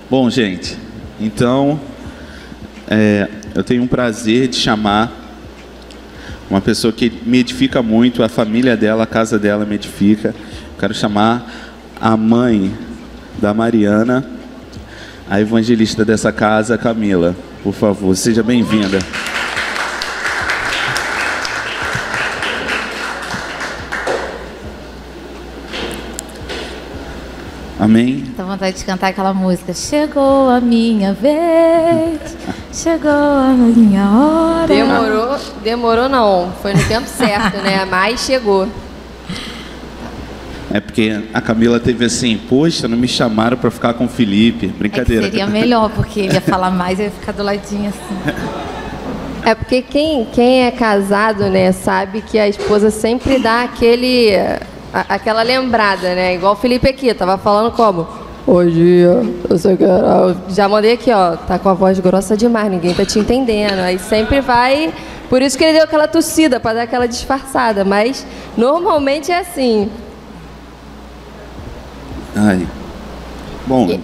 Bom, gente, então eu tenho um prazer de chamar uma pessoa que me edifica muito, a família dela, a casa dela me edifica. Quero chamar a mãe da Mariana, a evangelista dessa casa, Camila. Por favor, seja bem-vinda. Amém? Dá vontade de cantar aquela música. Chegou a minha vez, chegou a minha hora. Demorou não, foi no tempo certo, né? Mas chegou. É porque a Camila teve assim, poxa, não me chamaram para ficar com o Felipe. Brincadeira. Seria melhor, porque ele ia falar mais e ia ficar do ladinho assim. É porque quem é casado, né, sabe que a esposa sempre dá aquela lembrada, né? Igual o Felipe aqui, tava falando como? Hoje eu sei que já mandei aqui, ó, tá com a voz grossa demais, ninguém tá te entendendo. Aí sempre vai, por isso que ele deu aquela tossida, para dar aquela disfarçada, mas normalmente é assim. Ai. Bom,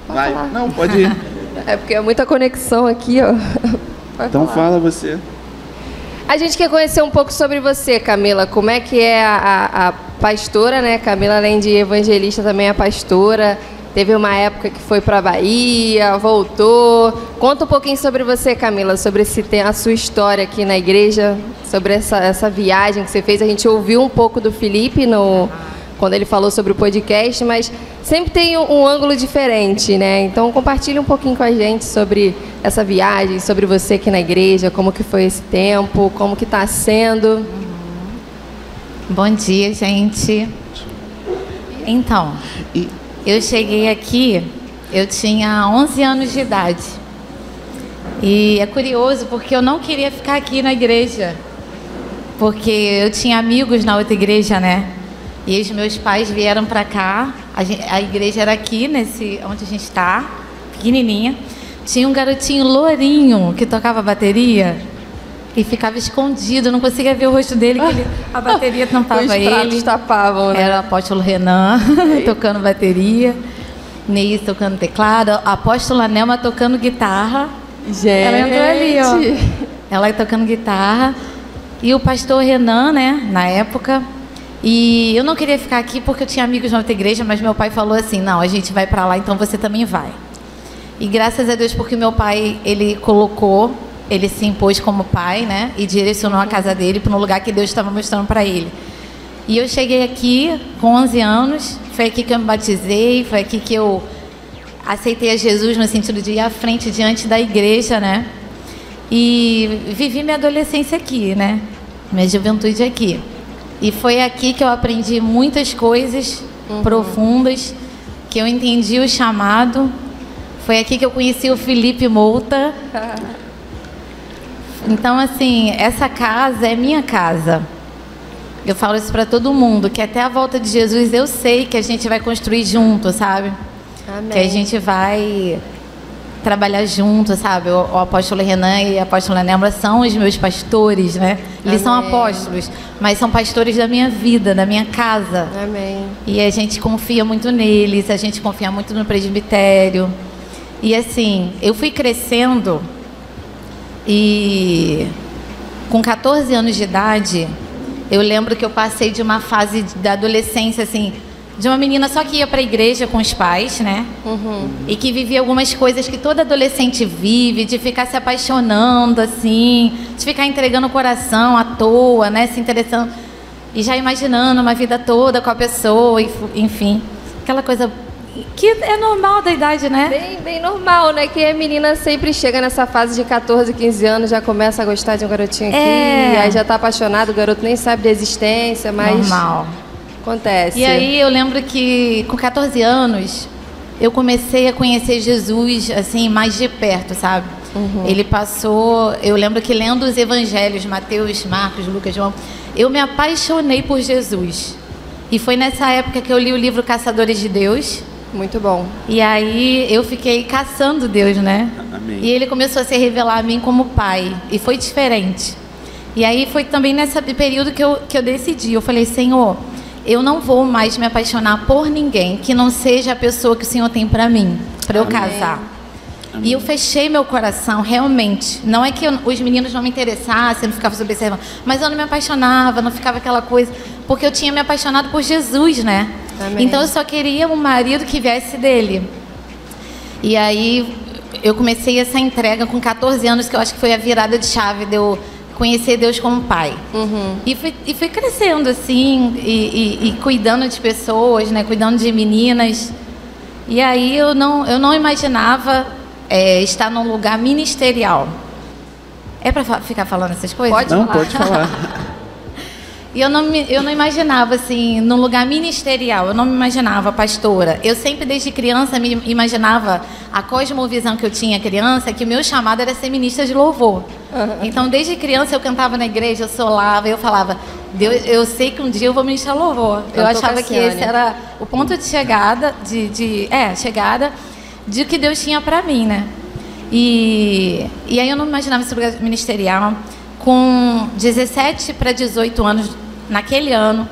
vai. Falar. Não, pode ir. É porque é muita conexão aqui, ó. Então fala você. A gente quer conhecer um pouco sobre você, Camila. Como é que é a pastora, né? Camila, além de evangelista, também é pastora. Teve uma época que foi para a Bahia, voltou. Conta um pouquinho sobre você, Camila, sobre a sua história aqui na igreja, sobre essa viagem que você fez. A gente ouviu um pouco do Felipe quando ele falou sobre o podcast, mas sempre tem um ângulo diferente, né? Então compartilhe um pouquinho com a gente sobre essa viagem, sobre você aqui na igreja, como que foi esse tempo, como que está sendo. Bom dia, gente. Então, eu cheguei aqui, eu tinha 11 anos de idade. E é curioso porque eu não queria ficar aqui na igreja, porque eu tinha amigos na outra igreja, né? E os meus pais vieram para cá, a igreja era aqui, onde a gente está, pequenininha. Tinha um garotinho lourinho que tocava bateria e ficava escondido, eu não conseguia ver o rosto dele, que a bateria tampava ele. Os pratos tapavam, né? Era o apóstolo Renan tocando bateria, Neis tocando teclado, a apóstola Nelma tocando guitarra. Gente! Ela entrou ali, ó. Ela tocando guitarra. E o pastor Renan, né, na época. E eu não queria ficar aqui porque eu tinha amigos na outra igreja, mas meu pai falou assim, não, a gente vai para lá, então você também vai. E graças a Deus, porque meu pai, ele se impôs como pai, né? E direcionou a casa dele para um lugar que Deus estava mostrando para ele. E eu cheguei aqui com 11 anos, foi aqui que eu me batizei, foi aqui que eu aceitei a Jesus no sentido de ir à frente diante da igreja, né? E vivi minha adolescência aqui, né? Minha juventude aqui. E foi aqui que eu aprendi muitas coisas profundas, que eu entendi o chamado. Foi aqui que eu conheci o Felipe Mouta. Então, assim, essa casa é minha casa. Eu falo isso para todo mundo, que até a volta de Jesus eu sei que a gente vai construir junto, sabe? Amém. Que a gente vai trabalhar junto, sabe? O apóstolo Renan e a apóstola Nelma são os meus pastores, né? Eles são apóstolos, mas são pastores da minha vida, da minha casa. Amém. E a gente confia muito neles, a gente confia muito no presbitério. E assim, eu fui crescendo e com 14 anos de idade, eu lembro que eu passei de uma fase da adolescência, assim, de uma menina só que ia para a igreja com os pais, né? E que vivia algumas coisas que todo adolescente vive, de ficar se apaixonando, assim, de ficar entregando o coração à toa, né? Se interessando e já imaginando uma vida toda com a pessoa, enfim. Aquela coisa que é normal da idade, né? Bem normal, né? Que a menina sempre chega nessa fase de 14, 15 anos, já começa a gostar de um garotinho aqui, aí já tá apaixonado, o garoto nem sabe da existência, mas... Normal. Acontece. E aí eu lembro que com 14 anos eu comecei a conhecer Jesus assim mais de perto, sabe? Ele passou, eu lembro que lendo os evangelhos, Mateus, Marcos, Lucas, João, eu me apaixonei por Jesus. E foi nessa época que eu li o livro Caçadores de Deus, Muito bom. E aí eu fiquei caçando Deus, né? Amém. E ele começou a se revelar a mim como pai. E foi diferente. E aí foi também nesse período que eu decidi. Eu falei, Senhor, eu não vou mais me apaixonar por ninguém que não seja a pessoa que o Senhor tem para mim, para eu casar. Amém. E eu fechei meu coração, realmente. Não é que os meninos não me interessassem, eu não ficava observando, mas eu não me apaixonava, não ficava aquela coisa, porque eu tinha me apaixonado por Jesus, né? Amém. Então eu só queria um marido que viesse dele. E aí eu comecei essa entrega com 14 anos, que eu acho que foi a virada de chave de eu conhecer Deus como pai. E fui crescendo assim, e cuidando de pessoas, né? Cuidando de meninas. E aí eu não imaginava estar num lugar ministerial. É para ficar falando essas coisas? Pode Não, falar. pode falar. E eu não imaginava, assim, num lugar ministerial, eu não me imaginava pastora. Eu sempre, desde criança, me imaginava, a cosmovisão que eu tinha criança, que o meu chamado era ser ministra de louvor. Então, desde criança, eu cantava na igreja, eu solava, eu falava, Deus, eu sei que um dia eu vou ministrar louvor. Eu achava que esse era o ponto de chegada, chegada de que Deus tinha para mim, né? E aí eu não me imaginava esse lugar ministerial. Com 17 para 18 anos, naquele ano,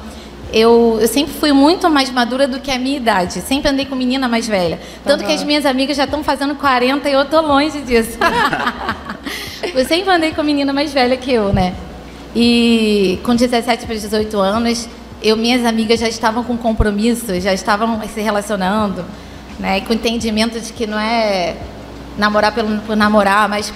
eu sempre fui muito mais madura do que a minha idade. Sempre andei com menina mais velha. Tanto que as minhas amigas já estão fazendo 40 e eu estou longe disso. Eu sempre andei com menina mais velha que eu, né? E com 17 para 18 anos, minhas amigas já estavam com compromisso, já estavam se relacionando, né? E com entendimento de que não é namorar por namorar, mas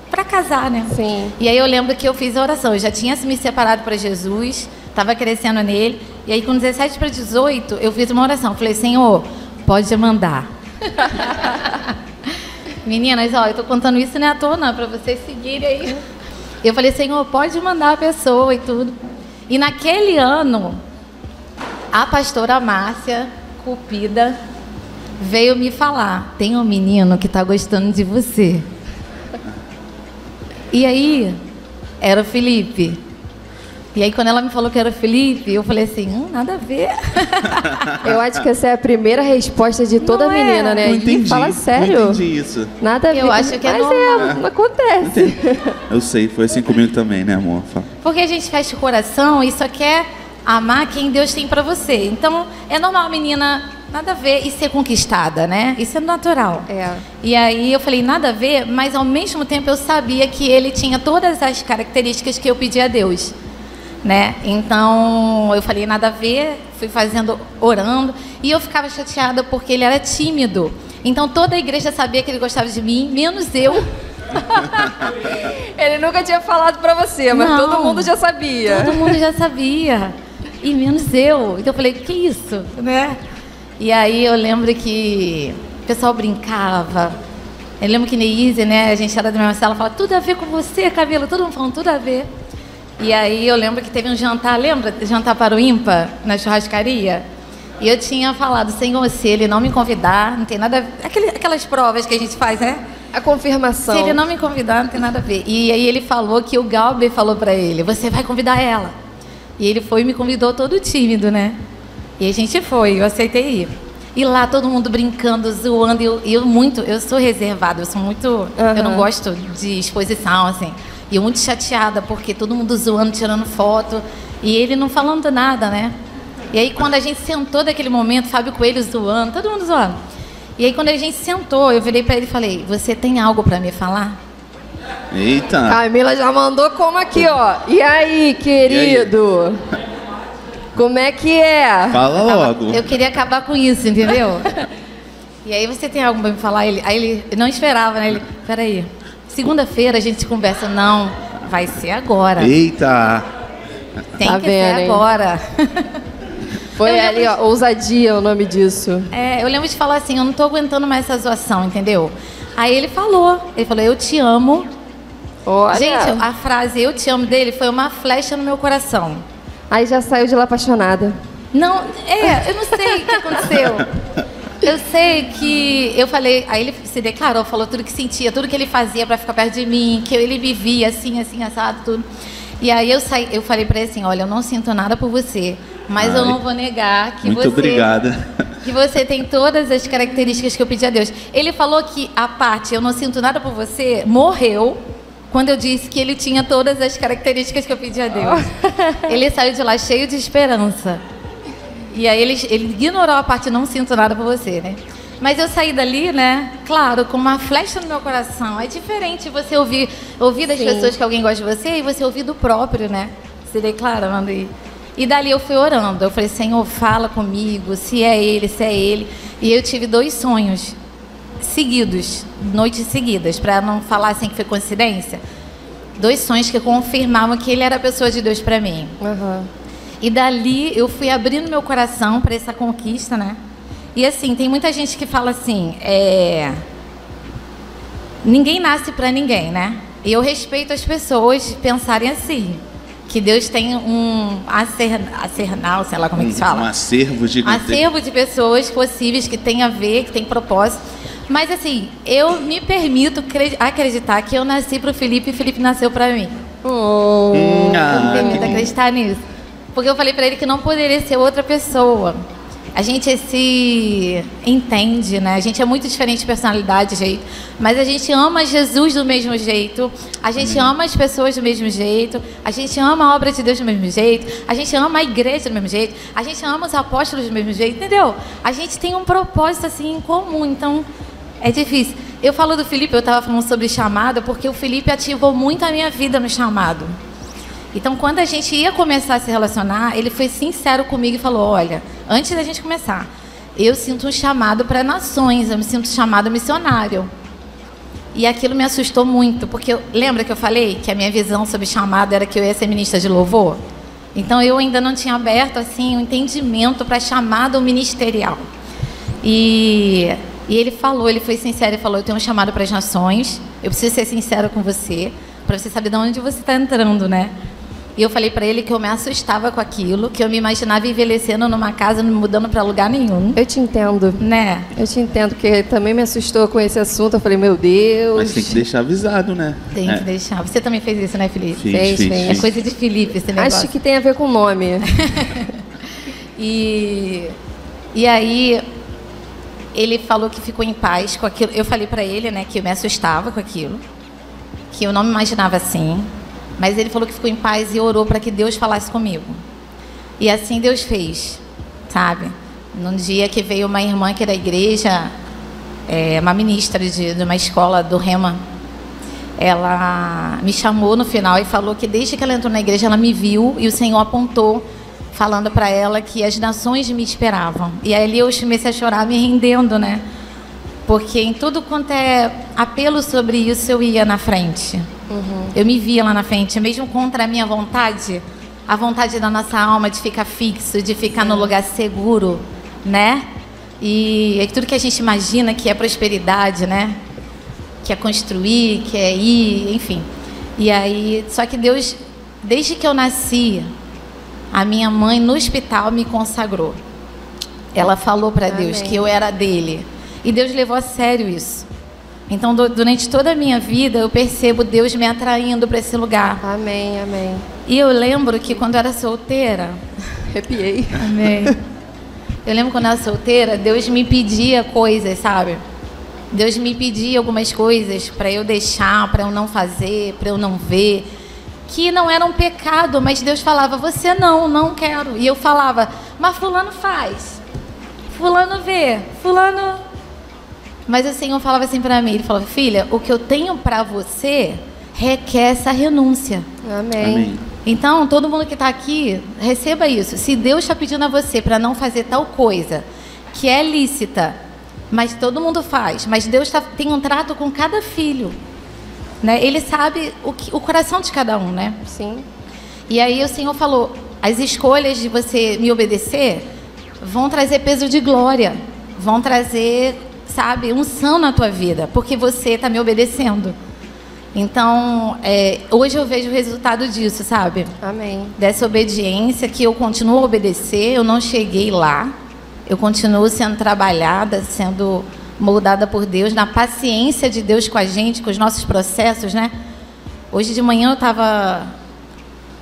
para casar, né? Sim. E aí eu lembro que eu fiz a oração. Eu já tinha me separado para Jesus, estava crescendo nele. E aí com 17 para 18, eu fiz uma oração. Falei, Senhor, pode mandar. Meninas, ó, eu tô contando isso não é à toa, não, para vocês seguirem aí. Eu falei, Senhor, pode mandar a pessoa e tudo. E naquele ano, a pastora Márcia Cupida veio me falar, tem um menino que está gostando de você. E aí, era o Felipe. E aí, quando ela me falou que era o Felipe, eu falei assim, nada a ver. Eu acho que essa é a primeira resposta de toda Não é. menina, né? Não E entendi. fala sério. Não entendi isso. Nada a ver. Eu acho que é mas normal. acontece. Eu sei, foi assim comigo também, né, amor? Porque a gente fecha o coração e só quer amar quem Deus tem pra você. Então, é normal a menina, nada a ver, e ser conquistada, né? Isso é natural. É. E aí eu falei, nada a ver, mas ao mesmo tempo eu sabia que ele tinha todas as características que eu pedi a Deus, né? Então, eu falei, nada a ver, fui fazendo, orando, e eu ficava chateada porque ele era tímido. Então, toda a igreja sabia que ele gostava de mim, menos eu. Ele nunca tinha falado pra você, mas Não. todo mundo já sabia. Todo mundo já sabia. E menos eu. Então eu falei, que isso? Né? E aí eu lembro que o pessoal brincava. Eu lembro que Neise, né? A gente era da mesma sala, falava, tudo a ver com você, Camila. Todo mundo falando, tudo a ver. E aí eu lembro que teve um jantar, lembra? Jantar para o ímpar, na churrascaria. E eu tinha falado, Senhor, se ele não me convidar, não tem nada a ver. Aquelas provas que a gente faz, né? A confirmação. Se ele não me convidar, não tem nada a ver. E aí ele falou que o Galber falou pra ele, você vai convidar ela. E ele foi e me convidou todo tímido, né? E a gente foi, eu aceitei ir. E lá todo mundo brincando, zoando. Eu sou reservada, eu não gosto de exposição, assim. E eu muito chateada, porque todo mundo zoando, tirando foto. E ele não falando nada, né? E aí quando a gente sentou daquele momento, Fábio Coelho zoando, todo mundo zoando. E aí quando a gente sentou, eu virei pra ele e falei, você tem algo pra me falar? Eita! Camila já mandou como aqui, ó. E aí, querido? Como é que é? Fala logo. Eu queria acabar com isso, entendeu? E aí, você tem algo pra me falar? Aí ele não esperava, né? Ele, peraí, segunda-feira a gente conversa. Não, vai ser agora. Eita! Tem Tá que vendo, ser hein? agora. Foi Eu ali, lembro ó, ousadia é o nome disso. Eu lembro de falar assim, eu não tô aguentando mais essa zoação, entendeu? Aí ele falou, eu te amo. Olha. Gente, a frase eu te amo dele foi uma flecha no meu coração. Aí já saiu de lá apaixonada. Não, eu não sei o que aconteceu. Eu sei que eu falei, aí ele se declarou, falou tudo que sentia, tudo que ele fazia pra ficar perto de mim, que ele vivia assim, assado, tudo. E aí eu falei pra ele assim, olha, eu não sinto nada por você, Mas eu não vou negar que muito obrigada. Que você tem todas as características que eu pedi a Deus. Ele falou que a parte, eu não sinto nada por você, morreu quando eu disse que ele tinha todas as características que eu pedi a Deus. Ele saiu de lá cheio de esperança. E aí ele ignorou a parte não sinto nada por você, né? Mas eu saí dali, né? Claro, com uma flecha no meu coração. É diferente você ouvir das pessoas que alguém gosta de você e você ouvir do próprio, né? Se declarando. E dali eu fui orando. Eu falei, Senhor, fala comigo, se é ele. E eu tive 2 sonhos seguidos, noites seguidas, para não falar assim que foi coincidência. 2 sonhos que confirmavam que ele era a pessoa de Deus para mim. Uhum. E dali eu fui abrindo meu coração para essa conquista, né? E assim, tem muita gente que fala assim, ninguém nasce para ninguém, né? E eu respeito as pessoas pensarem assim, que Deus tem um arsenal, sei lá como é que se fala. Um acervo gigantesco. Acervo de pessoas possíveis que tem a ver, que tem propósito. Mas assim, eu me permito acreditar que eu nasci para o Felipe e o Felipe nasceu para mim. Eu me permito acreditar nisso. Porque eu falei para ele que não poderia ser outra pessoa. A gente se entende, né? A gente é muito diferente de personalidade, jeito, mas a gente ama Jesus do mesmo jeito, a gente ama as pessoas do mesmo jeito, a gente ama a obra de Deus do mesmo jeito, a gente ama a igreja do mesmo jeito, a gente ama os apóstolos do mesmo jeito, entendeu? A gente tem um propósito assim em comum, então é difícil. Eu falo do Felipe, eu estava falando sobre chamado, porque o Felipe ativou muito a minha vida no chamado. Então, quando a gente ia começar a se relacionar, ele foi sincero comigo e falou, olha, antes da gente começar, eu sinto um chamado para nações, eu me sinto chamado missionário. E aquilo me assustou muito, porque lembra que eu falei que a minha visão sobre chamado era que eu ia ser ministra de louvor? Então, eu ainda não tinha aberto assim, um entendimento para chamado ministerial. E ele falou, ele foi sincero, ele falou, eu tenho um chamado para as nações, eu preciso ser sincero com você, para você saber de onde você está entrando, né? E eu falei para ele que eu me assustava com aquilo, que eu me imaginava envelhecendo numa casa, não me mudando para lugar nenhum. Eu te entendo. Né? Eu te entendo, porque também me assustou com esse assunto. Eu falei, meu Deus. Mas tem que deixar avisado, né? Tem que deixar. Você também fez isso, né, Felipe? Fiz. É coisa de Felipe esse negócio. Acho que tem a ver com o nome. E aí ele falou que ficou em paz com aquilo. Eu falei para ele, né, que eu me assustava com aquilo, que eu não me imaginava assim. Mas ele falou que ficou em paz e orou para que Deus falasse comigo. E assim Deus fez, sabe? Num dia que veio uma irmã que era da igreja, uma ministra de uma escola do Rema, ela me chamou no final e falou que desde que ela entrou na igreja, ela me viu e o Senhor apontou, falando para ela que as nações me esperavam. E aí eu comecei a chorar, me rendendo, né? Porque em tudo quanto é apelo sobre isso, eu ia na frente. Uhum. Eu me via lá na frente, mesmo contra a minha vontade, a vontade da nossa alma de ficar fixo, de ficar no lugar seguro, né? E é tudo que a gente imagina que é prosperidade, né? Que é construir, que é ir, enfim. E aí, só que Deus, desde que eu nasci, a minha mãe no hospital me consagrou. Ela falou para Deus que eu era dele. E Deus levou a sério isso. Então, durante toda a minha vida, eu percebo Deus me atraindo para esse lugar. Amém, amém. E eu lembro que quando eu era solteira... Arrepiei. Amém. Eu lembro quando eu era solteira, Deus me pedia coisas, sabe? Deus me pedia algumas coisas para eu deixar, para eu não fazer, para eu não ver. Que não era um pecado, mas Deus falava, você não quero. E eu falava, mas fulano faz. Fulano vê, fulano... Mas o Senhor falava assim para mim, ele falava, filha, o que eu tenho para você requer essa renúncia. Amém. Então, todo mundo que está aqui, receba isso. Se Deus está pedindo a você para não fazer tal coisa, que é lícita, mas todo mundo faz, mas Deus tem um trato com cada filho, né? Ele sabe o coração de cada um, né? Sim. E aí o Senhor falou, as escolhas de você me obedecer vão trazer peso de glória, vão trazer... sabe, unção na tua vida, porque você está me obedecendo. Então, hoje eu vejo o resultado disso, sabe? Amém. Dessa obediência que eu continuo a obedecer, eu não cheguei lá, eu continuo sendo trabalhada, sendo moldada por Deus, na paciência de Deus com a gente, com os nossos processos, né? Hoje de manhã eu estava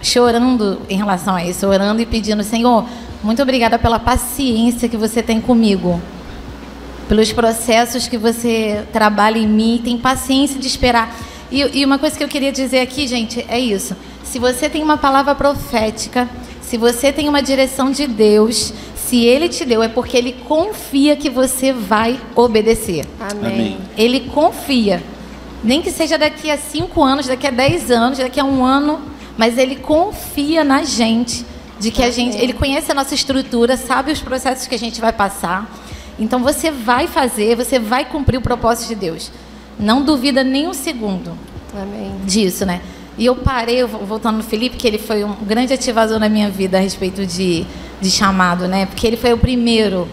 chorando em relação a isso, orando e pedindo, Senhor, Muito obrigada pela paciência que você tem comigo, pelos processos que você trabalha em mim, tem paciência de esperar. E uma coisa que eu queria dizer aqui, gente, é isso. Se você tem uma palavra profética, se você tem uma direção de Deus, se Ele te deu, é porque Ele confia que você vai obedecer. Amém. Ele confia. Nem que seja daqui a 5 anos, daqui a 10 anos, daqui a 1 ano, mas Ele confia na gente, de que a gente, Ele conhece a nossa estrutura, sabe os processos que a gente vai passar. Então você vai fazer, você vai cumprir o propósito de Deus. Não duvida nem um segundo. Amém. Disso, né? E eu parei, voltando no Felipe, que ele foi um grande ativador na minha vida a respeito de chamado, né? Porque ele foi o primeiro.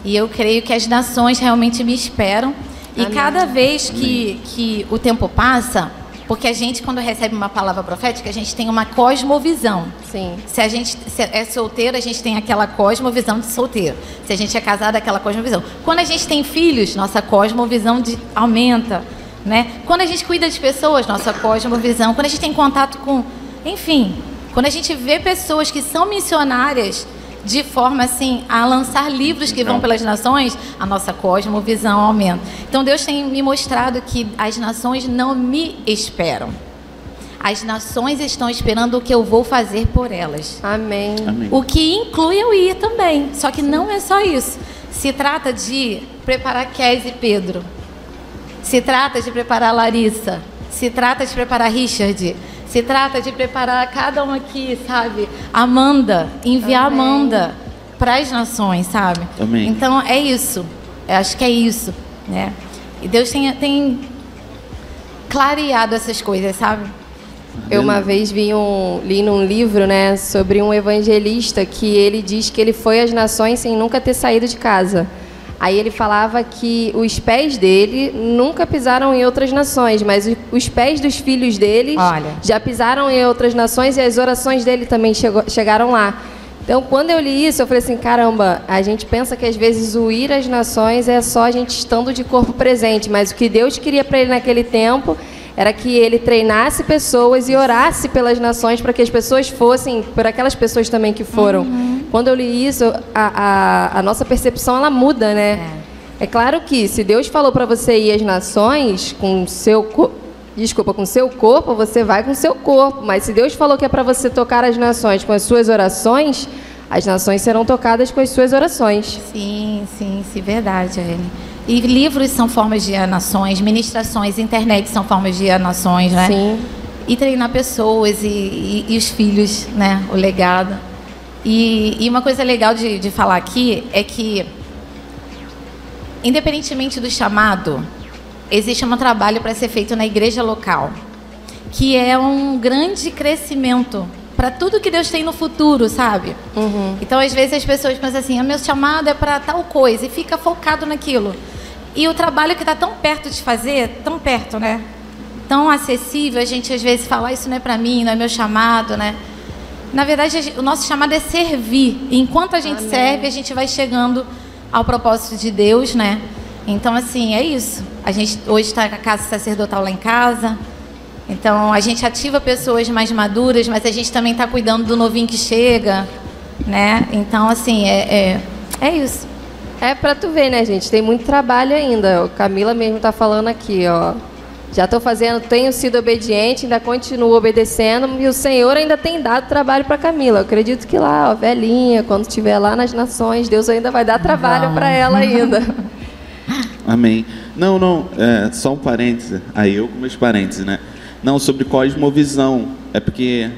E eu creio que as nações realmente me esperam. E Amém. cada vez que o tempo passa, porque a gente, quando recebe uma palavra profética, a gente tem uma cosmovisão. Sim. Se a gente é solteiro, a gente tem aquela cosmovisão de solteiro. Se a gente é casado, aquela cosmovisão. Quando a gente tem filhos, nossa cosmovisão aumenta, né? Quando a gente cuida de pessoas, nossa cosmovisão. Quando a gente tem contato com... Enfim, quando a gente vê pessoas que são missionárias de forma assim a lançar livros que vão pelas nações, a nossa cosmovisão aumenta. Então Deus tem me mostrado que as nações não me esperam. As nações estão esperando o que eu vou fazer por elas. Amém. Amém. O que inclui eu ir também. Só que não é só isso. Se trata de preparar Kes e Pedro. Se trata de preparar Larissa. Se trata de preparar Richard. Se trata de preparar cada uma aqui, sabe? Amanda, enviar Amém. Amanda para as nações, sabe? Amém. Então é isso. Eu acho que é isso, né? E Deus tem clareado essas coisas, sabe? Eu uma vez li num livro, né, sobre um evangelista que ele diz que ele foi às nações sem nunca ter saído de casa. Aí ele falava que os pés dele nunca pisaram em outras nações, mas os pés dos filhos deles já pisaram em outras nações e as orações dele também chegaram lá. Então, quando eu li isso, eu falei assim, caramba, a gente pensa que às vezes o ir às nações é só a gente estando de corpo presente, mas o que Deus queria para ele naquele tempo era que ele treinasse pessoas e orasse pelas nações para que as pessoas fossem, por aquelas pessoas também que foram. Quando eu li isso, a nossa percepção, ela muda, né? É claro que se Deus falou para você ir às nações com seu corpo, você vai com seu corpo. Mas se Deus falou que é para você tocar as nações com as suas orações, as nações serão tocadas com as suas orações. Sim, verdade, Ellen. E livros são formas de ir a nações, ministrações, internet são formas de ir a nações, né? Sim. E treinar pessoas e os filhos, né? O legado. E uma coisa legal de falar aqui é que, independentemente do chamado, existe um trabalho para ser feito na igreja local, que é um grande crescimento para tudo que Deus tem no futuro, sabe? Então, às vezes, as pessoas pensam assim, o meu chamado é para tal coisa, e fica focado naquilo. E o trabalho que está tão perto de fazer, tão perto, né? Tão acessível, a gente às vezes fala, isso não é para mim, não é meu chamado, né? Na verdade, o nosso chamado é servir. E enquanto a gente serve, a gente vai chegando ao propósito de Deus, né? Então, assim, é isso. A gente hoje está com a casa sacerdotal lá em casa. Então, a gente ativa pessoas mais maduras, mas a gente também está cuidando do novinho que chega, né? Então, assim, é isso. É pra tu ver, né, gente? Tem muito trabalho ainda. A Camila mesmo tá falando aqui, ó. Já estou fazendo, tenho sido obediente, ainda continuo obedecendo, e o Senhor ainda tem dado trabalho para Camila. Eu acredito que lá, ó, velhinha, quando estiver lá nas nações, Deus ainda vai dar trabalho para ela ainda. Amém. Não, só um parêntese. Aí eu com meus parênteses, né? Não, sobre cosmovisão. É porque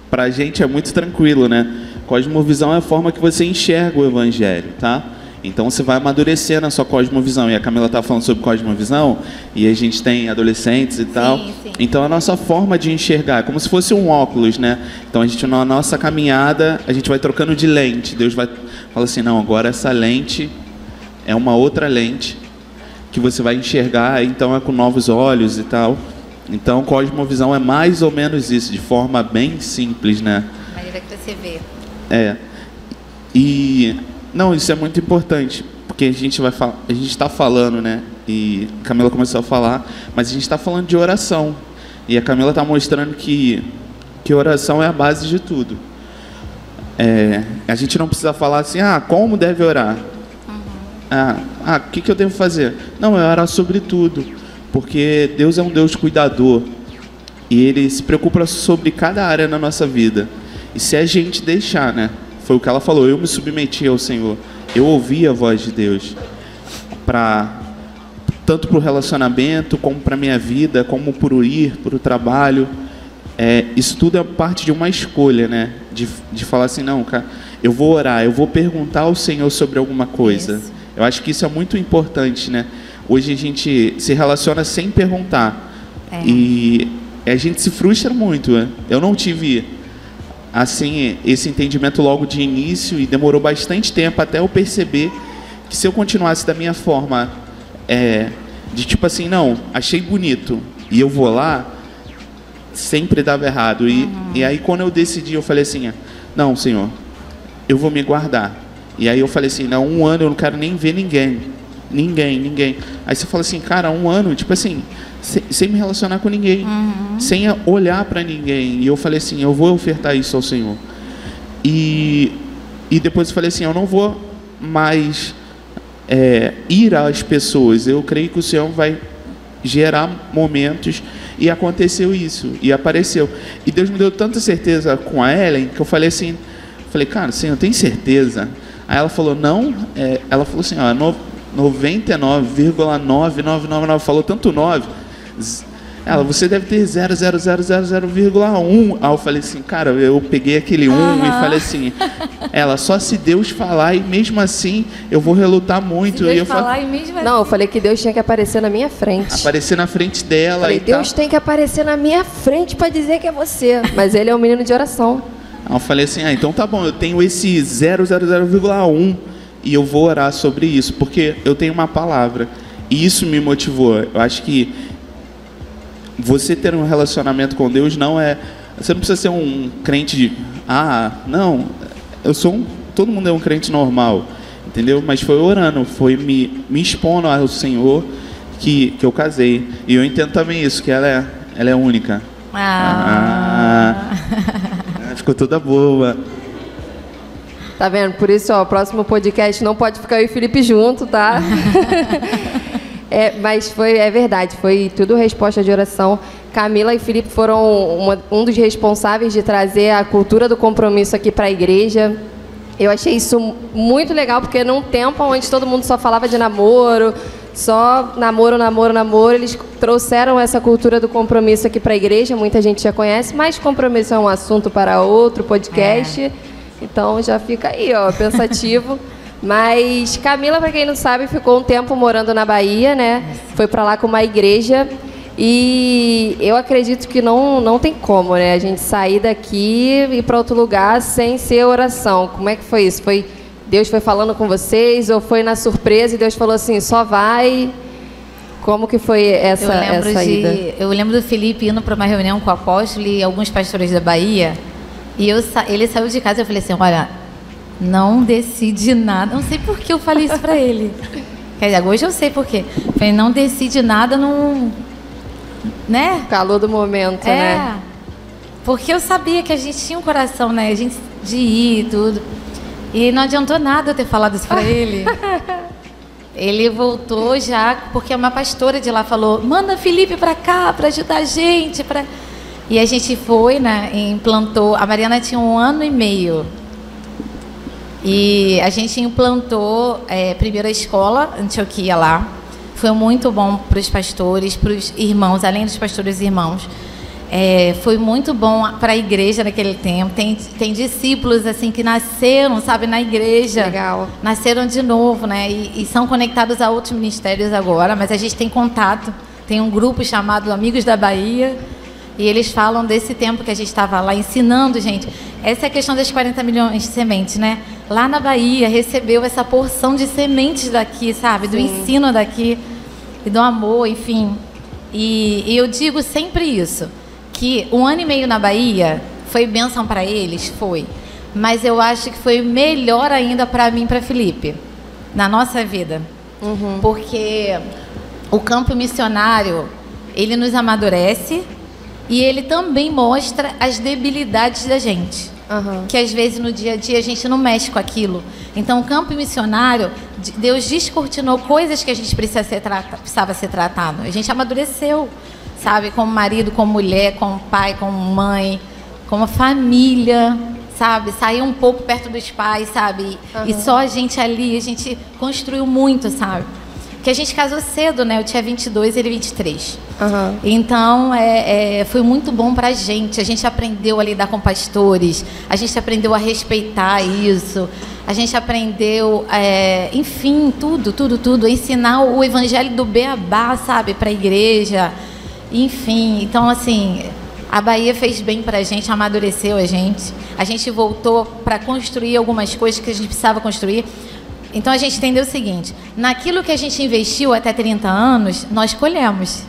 pra gente é muito tranquilo, né? Cosmovisão é a forma que você enxerga o evangelho, tá? Então você vai amadurecer na sua cosmovisão. E a Camila está falando sobre cosmovisão, e a gente tem adolescentes e tal. Sim. Então a nossa forma de enxergar é como se fosse um óculos, né? Então a gente, na nossa caminhada, a gente vai trocando de lente. Deus vai falar assim, não, agora essa lente é uma outra lente que você vai enxergar, então é com novos olhos e tal. Então cosmovisão é mais ou menos isso, de forma bem simples, né? A maneira que você vê. E não, isso é muito importante, porque a gente está falando, né? E a Camila começou a falar, mas a gente está falando de oração. E a Camila está mostrando que oração é a base de tudo. a gente não precisa falar assim, como deve orar? O que eu devo fazer? Não, é orar sobre tudo, porque Deus é um Deus cuidador e Ele se preocupa sobre cada área na nossa vida. E se a gente deixar, né? Foi o que ela falou, eu me submeti ao Senhor, eu ouvi a voz de Deus, tanto para o relacionamento, como para a minha vida, como para o trabalho. Isso tudo é parte de uma escolha, né? De falar assim, não, cara, eu vou orar, eu vou perguntar ao Senhor sobre alguma coisa. Isso. Eu acho que isso é muito importante, né? Hoje a gente se relaciona sem perguntar. E a gente se frustra muito, né? Eu não tive, assim, esse entendimento logo de início e demorou bastante tempo até eu perceber que se eu continuasse da minha forma, de tipo assim, não, achei bonito e eu vou lá, sempre dava errado. E aí quando eu decidi, eu falei assim, não, Senhor, eu vou me guardar. E aí eu falei assim, não, 1 ano eu não quero nem ver ninguém. Aí você fala assim, cara, 1 ano, tipo assim, sem me relacionar com ninguém, sem olhar para ninguém. E eu falei assim, eu vou ofertar isso ao Senhor. E depois eu falei assim, eu não vou mais ir às pessoas. Eu creio que o Senhor vai gerar momentos. E aconteceu isso, e apareceu. E Deus me deu tanta certeza com a Ellen, que eu falei assim, cara, Senhor, tem certeza? Aí ela falou, não, ela falou assim, 99,9999, falou tanto 9, você deve ter 0,0000,1. Aí eu falei assim, cara, eu peguei aquele 1 e falei assim, só se Deus falar, e mesmo assim eu vou relutar muito. Se Deus falar, e mesmo assim... Não, eu falei que Deus tinha que aparecer na minha frente. Aparecer na frente dela. Falei, Deus tem que aparecer na minha frente para dizer que é você. Mas ele é um menino de oração. Aí eu falei assim, então tá bom, eu tenho esse 0,00,1 e eu vou orar sobre isso, porque eu tenho uma palavra. E isso me motivou. Eu acho que você ter um relacionamento com Deus você não precisa ser um crente não, todo mundo é um crente normal, entendeu? Mas foi orando, foi me expondo ao Senhor que eu casei. E eu entendo também isso, que ela é única. Ficou toda boa. Tá vendo? Por isso, o próximo podcast não pode ficar eu e Felipe junto, tá? Mas é verdade, foi tudo resposta de oração. Camila e Felipe foram um dos responsáveis de trazer a cultura do compromisso aqui para a igreja. Eu achei isso muito legal, porque num tempo onde todo mundo só falava de namoro, só namoro, eles trouxeram essa cultura do compromisso aqui para a igreja. Muita gente já conhece, mas compromisso é um assunto para outro podcast. Então já fica aí, pensativo. Mas Camila, para quem não sabe, ficou um tempo morando na Bahia, né? Foi para lá com uma igreja. E eu acredito que não tem como, né? A gente sair daqui e ir para outro lugar sem ser oração. Como é que foi isso? Deus foi falando com vocês ou foi na surpresa e Deus falou assim, só vai? Como que foi essa ida? Eu lembro do Felipe indo para uma reunião com o apóstolo e alguns pastores da Bahia. E ele saiu de casa e eu falei assim, olha, não decide nada. Não sei por que eu falei isso para ele. Quer dizer, hoje eu sei por quê. Eu falei, não decide nada né? Calor do momento, né? Porque eu sabia que a gente tinha um coração, né? A gente de ir e tudo. E não adiantou nada eu ter falado isso para ele. Ele voltou já, porque uma pastora de lá falou, manda Felipe para cá para ajudar a gente. E a gente foi, né? Implantou. A Mariana tinha 1 ano e meio. E a gente implantou primeiro a escola Antioquia lá. Foi muito bom para os pastores, para os irmãos, além dos pastores e irmãos. Foi muito bom para a igreja naquele tempo. Tem discípulos assim que nasceram, sabe, na igreja. Legal. Nasceram de novo, né? E são conectados a outros ministérios agora, mas a gente tem contato. Tem um grupo chamado Amigos da Bahia. E eles falam desse tempo que a gente estava lá ensinando, gente. Essa é a questão das 40 milhões de sementes, né? Lá na Bahia, recebeu essa porção de sementes daqui, sabe? Do ensino daqui e do amor, enfim. E eu digo sempre isso, que 1 ano e meio na Bahia foi bênção para eles, foi. Mas eu acho que foi melhor ainda para mim e para Felipe, na nossa vida. Porque o campo missionário, ele nos amadurece. E ele também mostra as debilidades da gente. que às vezes no dia a dia a gente não mexe com aquilo. Então, o campo missionário, Deus descortinou coisas que a gente precisava ser tratado. A gente amadureceu, sabe? Como marido, como mulher, como pai, como mãe, como família, sabe? Saiu um pouco perto dos pais, sabe? E só a gente ali, a gente construiu muito, sabe? Porque a gente casou cedo, né? Eu tinha 22 e ele 23. Então, foi muito bom pra gente. A gente aprendeu a lidar com pastores, a gente aprendeu a respeitar isso, a gente aprendeu, enfim, tudo. Ensinar o evangelho do beabá, sabe? Pra igreja, enfim. Então, assim, a Bahia fez bem pra gente, amadureceu a gente voltou para construir algumas coisas que a gente precisava construir. Então, a gente entendeu o seguinte: naquilo que a gente investiu até 30 anos, nós colhemos.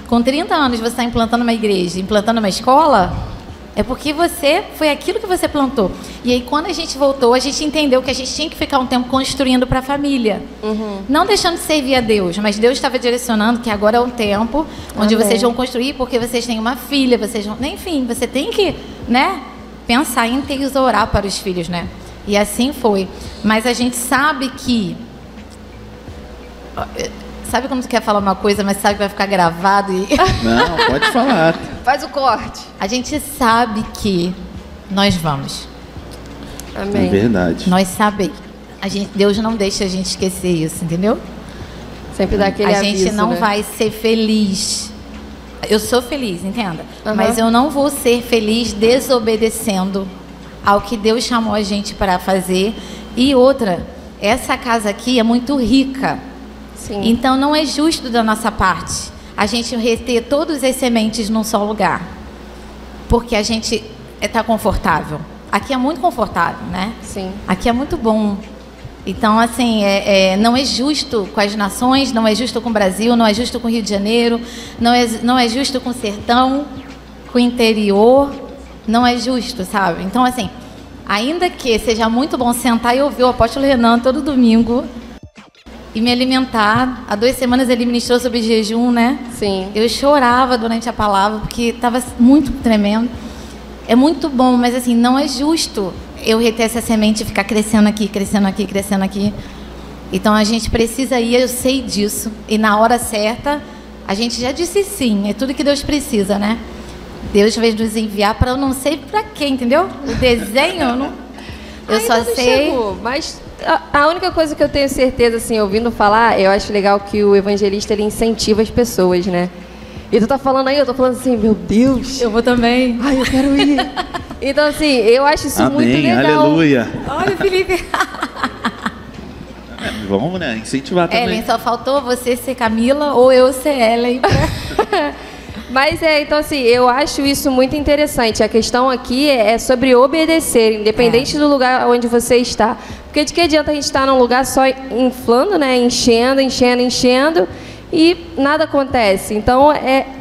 Com 30 anos, você está implantando uma igreja, implantando uma escola, é porque foi aquilo que você plantou. E aí, quando a gente voltou, a gente entendeu que a gente tinha que ficar um tempo construindo para a família. Não deixando de servir a Deus, mas Deus estava direcionando que agora é um tempo onde vocês vão construir, porque vocês têm uma filha, enfim, você tem que, né, pensar em tesourar para os filhos, né? E assim foi. Mas a gente sabe que... Sabe quando tu quer falar uma coisa, mas sabe que vai ficar gravado e... Não, pode falar. Faz o corte. A gente sabe que nós vamos. Amém. É verdade. Nós sabemos. Deus não deixa a gente esquecer isso, entendeu? Sempre dá aquele aviso, a gente não né? vai ser feliz. Eu sou feliz, entenda. Mas eu não vou ser feliz desobedecendo ao que Deus chamou a gente para fazer. E outra, essa casa aqui é muito rica. Sim. Então não é justo da nossa parte a gente reter todas as sementes num só lugar. Porque a gente está confortável. Aqui é muito confortável, né? Sim. Aqui é muito bom. Então, assim, não é justo com as nações, não é justo com o Brasil, não é justo com o Rio de Janeiro, não é justo com o sertão, com o interior. Não é justo, sabe? Então, assim, ainda que seja muito bom sentar e ouvir o apóstolo Renan todo domingo e me alimentar. Há 2 semanas ele ministrou sobre jejum, né? Sim. Eu chorava durante a palavra, porque estava muito tremendo. É muito bom, mas assim, não é justo eu reter essa semente e ficar crescendo aqui, crescendo aqui, crescendo aqui. Então, a gente precisa ir, eu sei disso. E na hora certa, a gente já disse sim, é tudo que Deus precisa, né? Deus veio nos enviar para eu não sei para quê, entendeu? O desenho, eu só sei. Chegou, mas a única coisa que eu tenho certeza, assim, ouvindo falar, eu acho legal que o evangelista ele incentiva as pessoas, né? E tu tá falando aí, eu tô falando assim, meu Deus. Eu vou também. Ai, eu quero ir. Então, assim, eu acho isso muito legal. Aleluia. Olha, Felipe. Vamos, né? Incentivar também. Ellen, só faltou você ser Camila ou eu ser Ellen. Mas então assim, eu acho isso muito interessante. A questão aqui é sobre obedecer, independente do lugar onde você está. Porque de que adianta a gente estar num lugar só inflando, né? Enchendo e nada acontece. Então,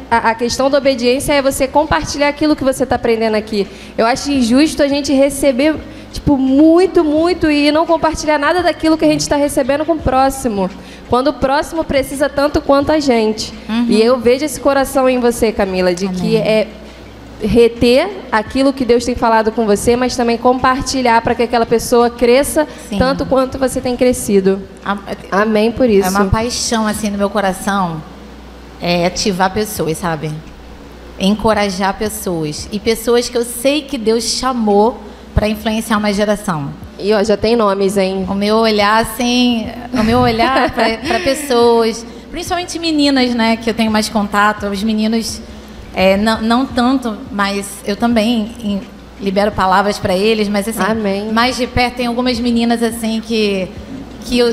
a questão da obediência é você compartilhar aquilo que você está aprendendo aqui. Eu acho injusto a gente receber, tipo, muito, e não compartilhar nada daquilo que a gente está recebendo com o próximo. Quando o próximo precisa tanto quanto a gente. E eu vejo esse coração em você, Camila, de que é reter aquilo que Deus tem falado com você, mas também compartilhar para que aquela pessoa cresça tanto quanto você tem crescido. Amém por isso. É uma paixão, assim, no meu coração, ativar pessoas, sabe? Encorajar pessoas. E pessoas que eu sei que Deus chamou para influenciar uma geração. E ó, já tem nomes, hein? O meu olhar, assim, para pessoas, principalmente meninas, né, que eu tenho mais contato, os meninos, não tanto, mas eu também libero palavras para eles, mas assim, Amém. Mais de perto tem algumas meninas assim que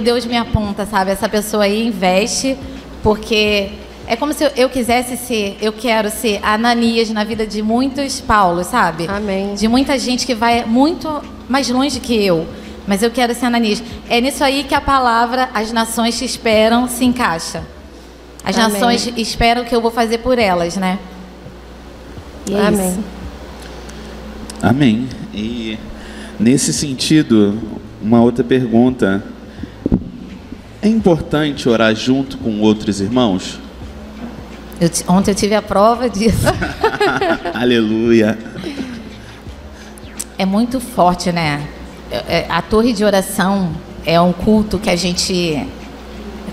Deus me aponta, sabe? Essa pessoa aí investe, porque é como se eu quero ser a Ananias na vida de muitos Paulos, sabe? Amém. De muita gente que vai muito mais longe que eu, mas eu quero ser Ananias. É nisso aí que a palavra, as nações te esperam, se encaixa. As Amém. nações esperam o que eu vou fazer por elas, né? E é Amém. isso. Amém. E nesse sentido, uma outra pergunta. É importante orar junto com outros irmãos? Ontem eu tive a prova disso. Aleluia. é muito forte, né? A torre de oração é um culto que a gente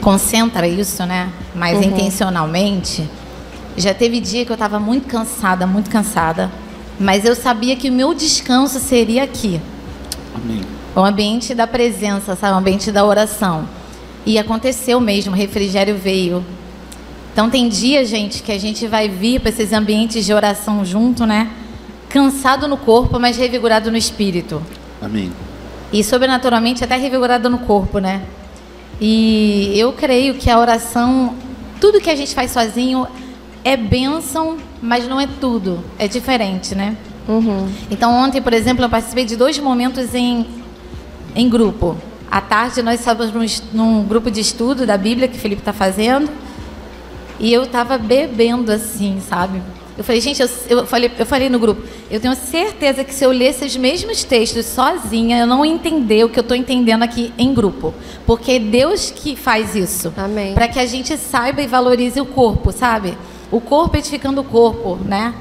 concentra isso, né? Mais intencionalmente. Já teve dia que eu estava muito cansada, mas eu sabia que o meu descanso seria aqui. Amém. O ambiente da presença, sabe? O ambiente da oração. E aconteceu mesmo, o refrigério veio. Então tem dia, gente, que a gente vai vir para esses ambientes de oração junto, né? Cansado no corpo, mas revigorado no espírito. Amém. E sobrenaturalmente até revigorado no corpo, né? E eu creio que a oração, tudo que a gente faz sozinho é bênção, mas não é tudo. É diferente, né? Então ontem, por exemplo, eu participei de 2 momentos em grupo. À tarde nós estávamos num grupo de estudo da Bíblia que o Felipe está fazendo. E eu estava bebendo assim, sabe? Eu falei, gente, eu falei no grupo, eu tenho certeza que se eu lesse os mesmos textos sozinha, eu não ia entender o que eu estou entendendo aqui em grupo. Porque é Deus que faz isso. Amém. Para que a gente saiba e valorize o corpo, sabe? O corpo edificando o corpo, né?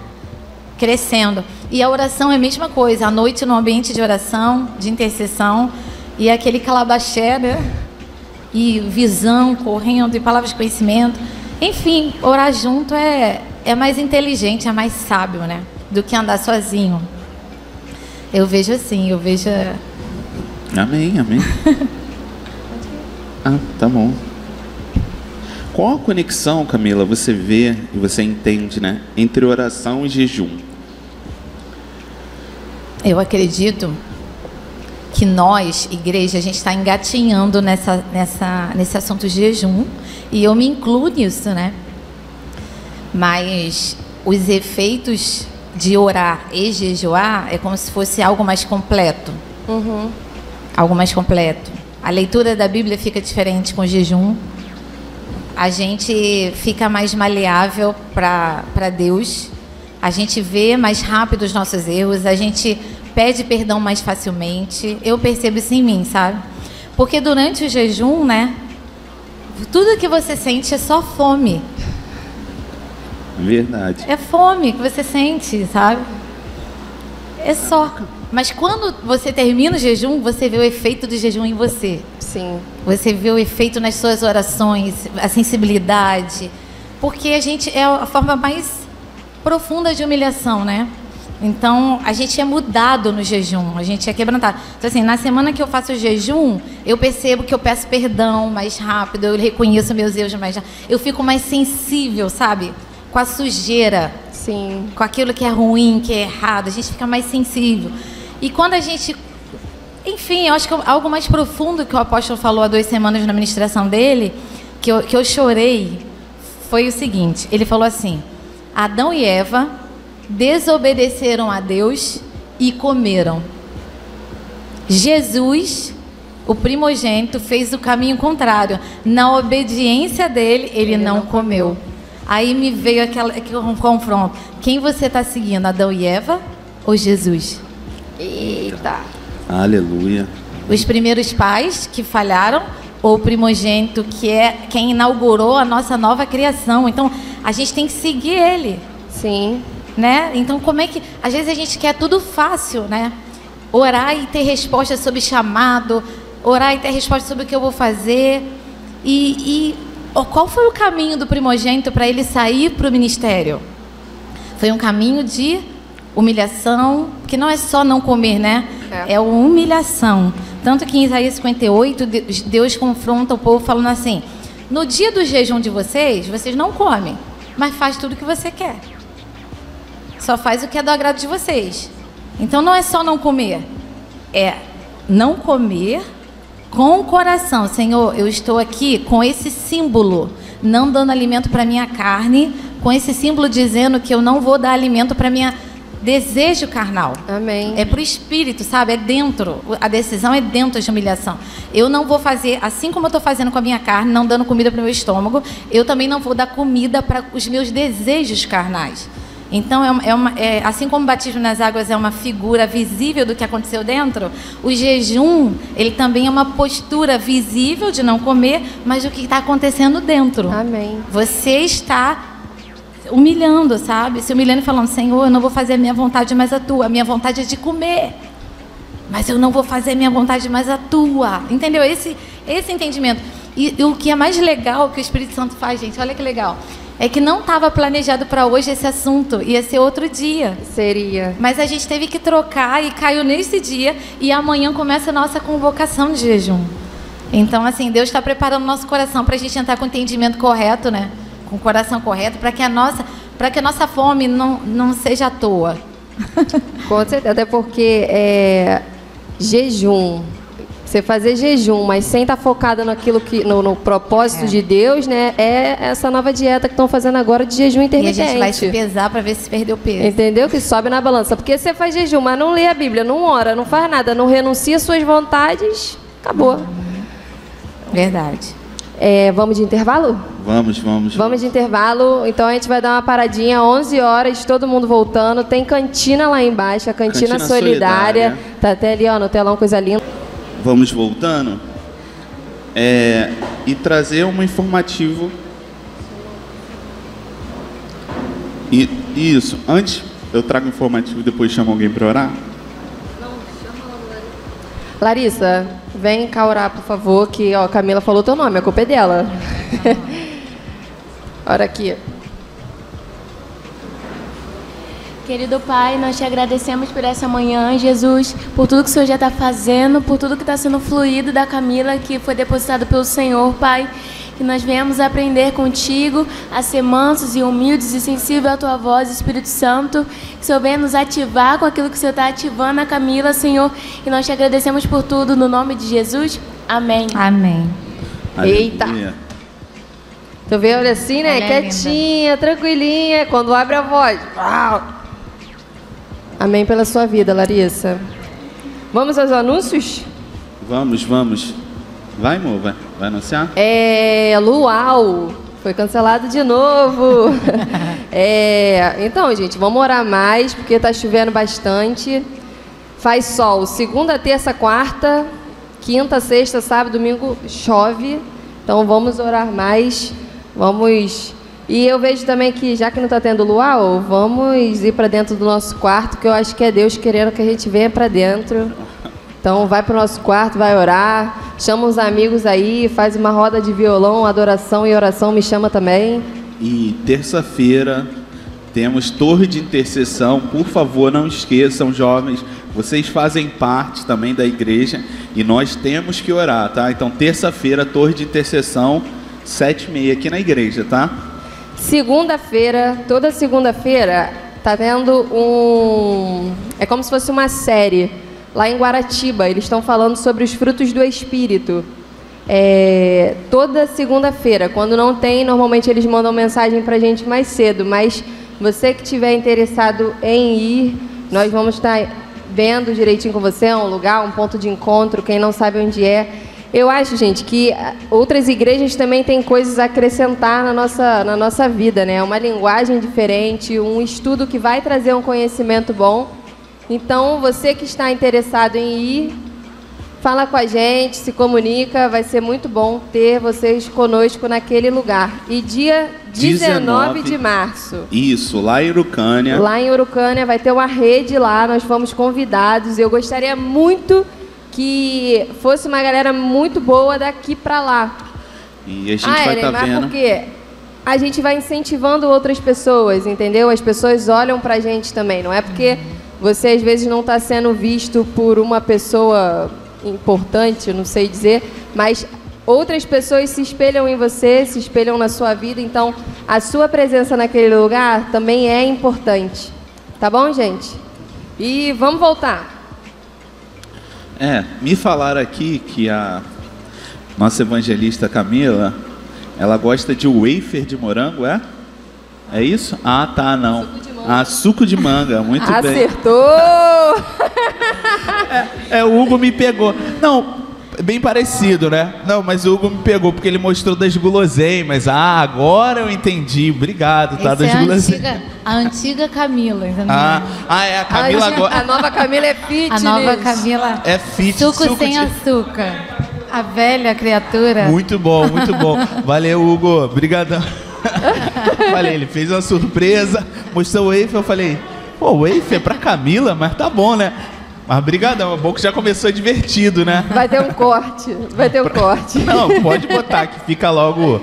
Crescendo. E a oração é a mesma coisa. À noite, no ambiente de oração, de intercessão, e aquele calabaxé, né? E visão correndo, e palavras de conhecimento. Enfim, orar junto é mais inteligente, é mais sábio, né? Do que andar sozinho. Eu vejo assim, Amém, amém. Tá bom. Qual a conexão, Camila, você vê e você entende, né? Entre oração e jejum? Eu acredito que nós, igreja, a gente está engatinhando nesse assunto de jejum. E eu me incluo nisso, né? Mas os efeitos de orar e jejuar é como se fosse algo mais completo. Algo mais completo. A leitura da Bíblia fica diferente com o jejum. A gente fica mais maleável para Deus. A gente vê mais rápido os nossos erros. A gente pede perdão mais facilmente. Eu percebo isso em mim, sabe? Porque durante o jejum, né? Tudo que você sente é só fome. Verdade. É fome que você sente, sabe? É só. Mas quando você termina o jejum, você vê o efeito do jejum em você. Sim. Você vê o efeito nas suas orações, a sensibilidade. Porque a gente é a forma mais profunda de humilhação, né? Então, a gente é mudado no jejum, a gente é quebrantado. Então, assim, na semana que eu faço o jejum, eu percebo que eu peço perdão mais rápido, eu reconheço meus erros mais rápido. Eu fico mais sensível, sabe? Com a sujeira. Sim. Com aquilo que é ruim, que é errado. A gente fica mais sensível. E quando a gente... Enfim, eu acho que algo mais profundo que o apóstolo falou há 2 semanas na ministração dele, que eu chorei, foi o seguinte. Ele falou assim, Adão e Eva desobedeceram a Deus e comeram. Jesus, o primogênito, fez o caminho contrário. Na obediência dele, ele não comeu. Aí me veio aquele confronto. Quem você está seguindo, Adão e Eva ou Jesus? Eita. Aleluia. Os primeiros pais que falharam ou o primogênito que é quem inaugurou a nossa nova criação. Então, a gente tem que seguir ele. Sim. Né? Então, como é que... Às vezes a gente quer tudo fácil, né? Orar e ter resposta sobre chamado, orar e ter resposta sobre o que eu vou fazer. Qual foi o caminho do primogênito para ele sair para o ministério? Foi um caminho de humilhação, que não é só não comer, né? É uma humilhação. Tanto que em Isaías 58, Deus confronta o povo falando assim, no dia do jejum de vocês não comem, mas faz tudo o que você quer. Só faz o que é do agrado de vocês. Então não é só não comer, é não comer com o coração. Senhor, eu estou aqui com esse símbolo, não dando alimento para minha carne, com esse símbolo dizendo que eu não vou dar alimento para minha desejo carnal. Amém. É para o espírito, sabe? É dentro. A decisão é dentro de humilhação. Eu não vou fazer, assim como eu estou fazendo com a minha carne, não dando comida para o meu estômago, eu também não vou dar comida para os meus desejos carnais. Então, assim como o batismo nas águas é uma figura visível do que aconteceu dentro, o jejum, ele também é uma postura visível de não comer, mas do que está acontecendo dentro. Amém. Você está humilhando, sabe? Se humilhando e falando, Senhor, eu não vou fazer a minha vontade, mas a tua. A minha vontade é de comer. mas eu não vou fazer a minha vontade, mas a tua. Entendeu? Esse entendimento. E o que é mais legal que o Espírito Santo faz, gente, olha que legal, é que não estava planejado para hoje esse assunto, ia ser outro dia. Seria. Mas a gente teve que trocar e caiu nesse dia, e amanhã começa a nossa convocação de jejum. Então, assim, Deus está preparando o nosso coração para a gente entrar com o entendimento correto, né? Com o coração correto, para que a nossa fome não seja à toa. Com certeza, até porque jejum, você fazer jejum, mas sem estar focada naquilo que no propósito de Deus, né? É essa nova dieta que estão fazendo agora de jejum intermitente. E a gente vai se pesar para ver se perdeu peso. Entendeu? Que sobe na balança. Porque você faz jejum, mas não lê a Bíblia, não ora, não faz nada, não renuncia às suas vontades, acabou. Verdade. Vamos de intervalo? Vamos. Vamos de intervalo, então a gente vai dar uma paradinha, 11 horas, todo mundo voltando. Tem cantina lá embaixo, a Cantina Solidária. Tá até ali, ó, no telão, coisa linda. Vamos voltando. E trazer um informativo. Isso. Antes, eu trago informativo e depois chamo alguém para orar? Não, chama logo Larissa, vem cá orar, por favor, que ó, a Camila falou teu nome, a culpa é dela. Ora aqui. Querido Pai, nós te agradecemos por essa manhã, Jesus, por tudo que o Senhor já está fazendo, por tudo que está sendo fluído da Camila, que foi depositado pelo Senhor, Pai. Que nós venhamos aprender contigo, a ser mansos e humildes e sensíveis à tua voz, Espírito Santo. Que o Senhor venha nos ativar com aquilo que o Senhor está ativando a Camila, Senhor. E nós te agradecemos por tudo, no nome de Jesus. Amém. Amém. Eita! Tu vê, olha assim, né? Ela quietinha, tranquilinha, quando abre a voz. Uau. Amém pela sua vida, Larissa. Vamos aos anúncios? Vamos. Vai, amor, vai anunciar? Luau, foi cancelado de novo. Então, gente, vamos orar mais, porque tá chovendo bastante. Faz sol, segunda, terça, quarta, quinta, sexta, sábado, domingo, chove. Então, vamos orar mais. E eu vejo também que, já que não está tendo luau, vamos ir para dentro do nosso quarto, que eu acho que é Deus querendo que a gente venha para dentro. Então, vai para o nosso quarto, vai orar, chama uns amigos aí, faz uma roda de violão, adoração e oração, me chama também. E terça-feira temos Torre de Intercessão. Por favor, não esqueçam, jovens, vocês fazem parte também da igreja e nós temos que orar, tá? Então, terça-feira, Torre de Intercessão, 7h30 aqui na igreja, tá? Segunda-feira, toda segunda-feira, tá tendo é como se fosse uma série. Lá em Guaratiba, eles estão falando sobre os frutos do Espírito. Toda segunda-feira, quando não tem, normalmente eles mandam mensagem para a gente mais cedo, mas você que estiver interessado em ir, nós vamos estar vendo direitinho com você, um lugar, um ponto de encontro, quem não sabe onde é. Eu acho, gente, que outras igrejas também têm coisas a acrescentar na nossa vida, né? Uma linguagem diferente, um estudo que vai trazer um conhecimento bom. Então, você que está interessado em ir, fala com a gente, se comunica, vai ser muito bom ter vocês conosco naquele lugar. E dia 19 de março. Isso, lá em Urucânia. Lá em Urucânia vai ter uma rede lá, nós fomos convidados. Eu gostaria muito que fosse uma galera muito boa daqui para lá. E a gente vai estar vendo. Porque a gente vai incentivando outras pessoas, entendeu? As pessoas olham pra gente também, não é porque você às vezes não está sendo visto por uma pessoa importante, não sei dizer, mas outras pessoas se espelham em você, se espelham na sua vida, então a sua presença naquele lugar também é importante. Tá bom, gente? E vamos voltar. Me falaram aqui que a nossa evangelista Camila, ela gosta de wafer de morango, é? É isso? Ah, tá, não. Suco de manga, muito bem. Acertou! O Hugo me pegou. Não, bem parecido, né? Não, mas o Hugo me pegou porque ele mostrou das guloseimas. Agora eu entendi. Obrigado, tá? Das guloseimas. A antiga Camila, entendeu? É a Camila agora. A nova Camila é fitness. A nova Camila é fitness. Suco sem açúcar. A velha criatura. Muito bom, muito bom. Valeu, Hugo. Obrigadão. Falei, ele fez uma surpresa, mostrou o wafer, eu falei, pô, o wafer é pra Camila, mas tá bom, né? Mas brigadão, é bom que já começou divertido, né? Vai ter um corte, vai ter um corte. Não, pode botar que fica logo.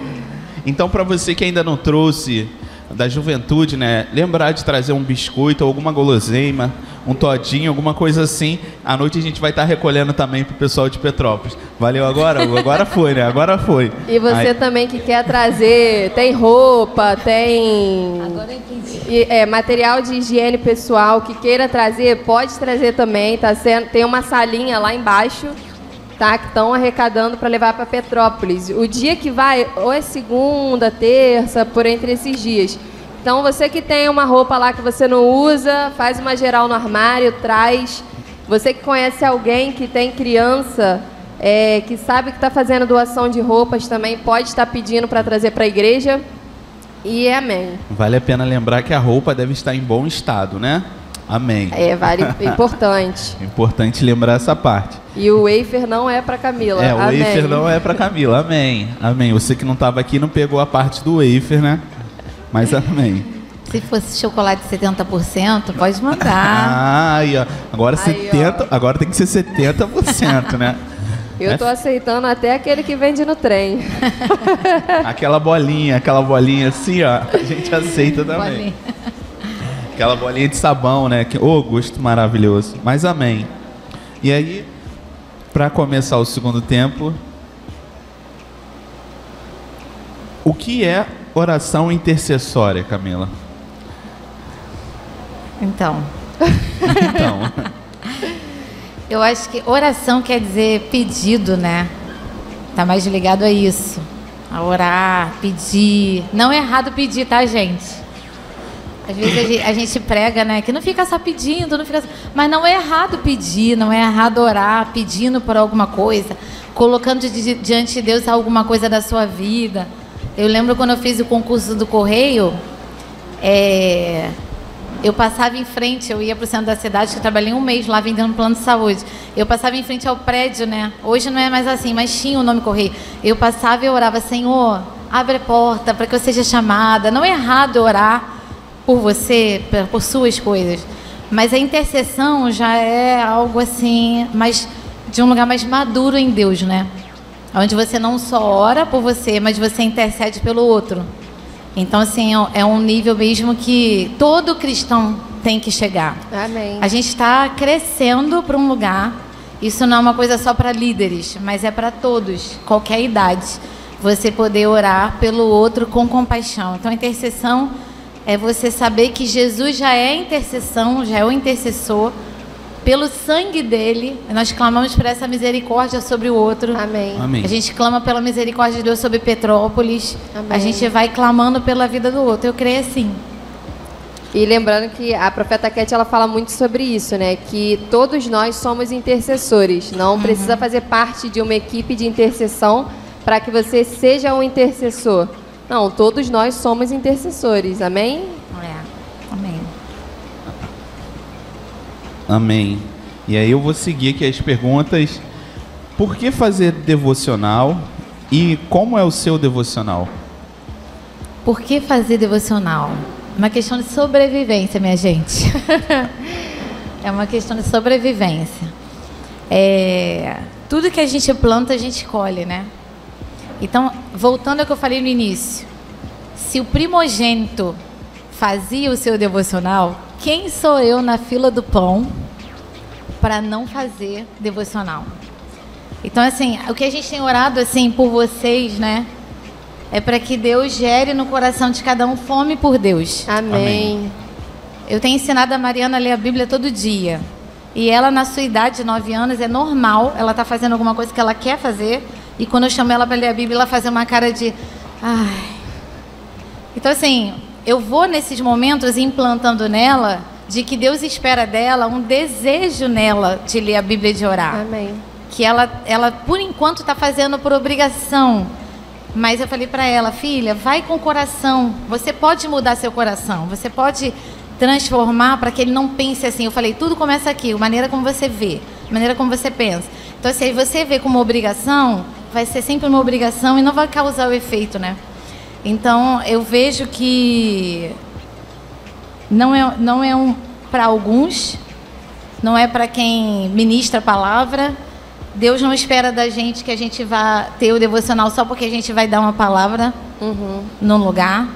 Então, para você que ainda não trouxe da juventude, né? Lembrar de trazer um biscoito ou alguma guloseima, um todinho, alguma coisa assim. À noite a gente vai estar recolhendo também pro pessoal de Petrópolis. Valeu agora? Agora foi, né? Agora foi. E você também que quer trazer, tem roupa, tem material de higiene pessoal, que queira trazer, pode trazer também. Tem uma salinha lá embaixo, tá? Que estão arrecadando para levar para Petrópolis. O dia que vai, ou é segunda, terça, por entre esses dias. Então, você que tem uma roupa lá que você não usa, faz uma geral no armário, traz. Você que conhece alguém que tem criança, que sabe que está fazendo doação de roupas também, pode estar pedindo para trazer para a igreja. E amém. Vale a pena lembrar que a roupa deve estar em bom estado, né? Amém. Importante. Importante lembrar essa parte. E o wafer não é para Camila. O wafer não é para Camila. Amém. Amém. Você que não estava aqui não pegou a parte do wafer, né? Mas amém. Se fosse chocolate 70%, pode mandar. Aí, ó. Agora tem que ser 70%, né? Eu tô aceitando até aquele que vende no trem. Aquela bolinha assim, ó. A gente aceita também. Bolinha. Aquela bolinha de sabão, né? Gosto maravilhoso. Mas amém. E aí, para começar o segundo tempo, o que é oração intercessória, Camila? Então. Eu acho que oração quer dizer pedido, né? Tá mais ligado a isso. A orar, pedir. Não é errado pedir, tá, gente? Às vezes a gente prega, né? Que não fica só pedindo, mas não é errado pedir, não é errado orar, pedindo por alguma coisa, colocando diante de Deus alguma coisa da sua vida. Eu lembro quando eu fiz o concurso do Correio, eu passava em frente, eu ia para o centro da cidade, que eu trabalhei um mês lá vendendo plano de saúde. Eu passava em frente ao prédio, né? Hoje não é mais assim, mas tinha o nome Correio. Eu passava e orava, Senhor, abre a porta para que eu seja chamada. Não é errado orar por você, por suas coisas, mas a intercessão já é algo assim, mais de um lugar mais maduro em Deus, né? Onde você não só ora por você, mas você intercede pelo outro. Então, assim, é um nível mesmo que todo cristão tem que chegar. Amém. A gente está crescendo para um lugar, isso não é uma coisa só para líderes, mas é para todos, qualquer idade. Você poder orar pelo outro com compaixão. Então, a intercessão é você saber que Jesus já é intercessão, já é o intercessor. Pelo sangue dele, nós clamamos por essa misericórdia sobre o outro. Amém. A gente clama pela misericórdia de Deus sobre Petrópolis. Amém. A gente vai clamando pela vida do outro. Eu creio assim. E lembrando que a profeta Cat, ela fala muito sobre isso, né? Que todos nós somos intercessores. Não precisa fazer parte de uma equipe de intercessão para que você seja um intercessor. Não, todos nós somos intercessores. Amém? Amém. Amém. E aí eu vou seguir aqui as perguntas. Por que fazer devocional e como é o seu devocional? Por que fazer devocional? Uma questão de sobrevivência, minha gente. É uma questão de sobrevivência. Tudo que a gente planta, a gente colhe, né? Então, voltando ao que eu falei no início, se o primogênito fazia o seu devocional, quem sou eu na fila do pão para não fazer devocional? Então, assim, o que a gente tem orado assim por vocês, né? É para que Deus gere no coração de cada um fome por Deus. Amém. Eu tenho ensinado a Mariana a ler a Bíblia todo dia. E ela, na sua idade de 9 anos, é normal. Ela está fazendo alguma coisa que ela quer fazer. E quando eu chamo ela para ler a Bíblia, ela faz uma cara de... Ai. Então, assim, eu vou nesses momentos implantando nela de que Deus espera dela um desejo nela de ler a Bíblia e de orar. Amém. Que ela por enquanto, está fazendo por obrigação. Mas eu falei para ela, filha, vai com o coração. Você pode mudar seu coração. Você pode transformar para que ele não pense assim. Eu falei, tudo começa aqui, a maneira como você vê, a maneira como você pensa. Então, se você vê como obrigação, vai ser sempre uma obrigação e não vai causar o efeito, né? Então, eu vejo que não é para alguns, não é para quem ministra a palavra. Deus não espera da gente que a gente vá ter o devocional só porque a gente vai dar uma palavra num lugar.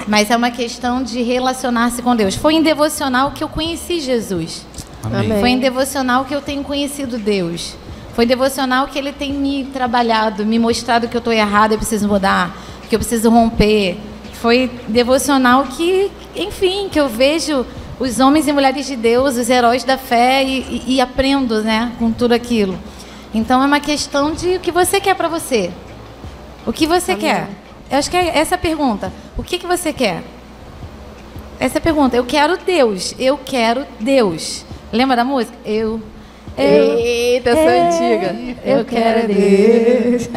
Mas é uma questão de relacionar-se com Deus. Foi em devocional que eu conheci Jesus. Amém. Foi em devocional que eu tenho conhecido Deus. Foi em devocional que Ele tem me trabalhado, me mostrado que eu estou errada, eu preciso mudar, que eu preciso romper. Foi devocional que, enfim, que eu vejo os homens e mulheres de Deus, os heróis da fé e aprendo, né, com tudo aquilo. Então é uma questão de o que você quer para você. O que você quer? Eu acho que é essa a pergunta. O que você quer? Essa é a pergunta. Eu quero Deus. Eu quero Deus. Lembra da música? Eita, essa antiga. Eu quero Deus.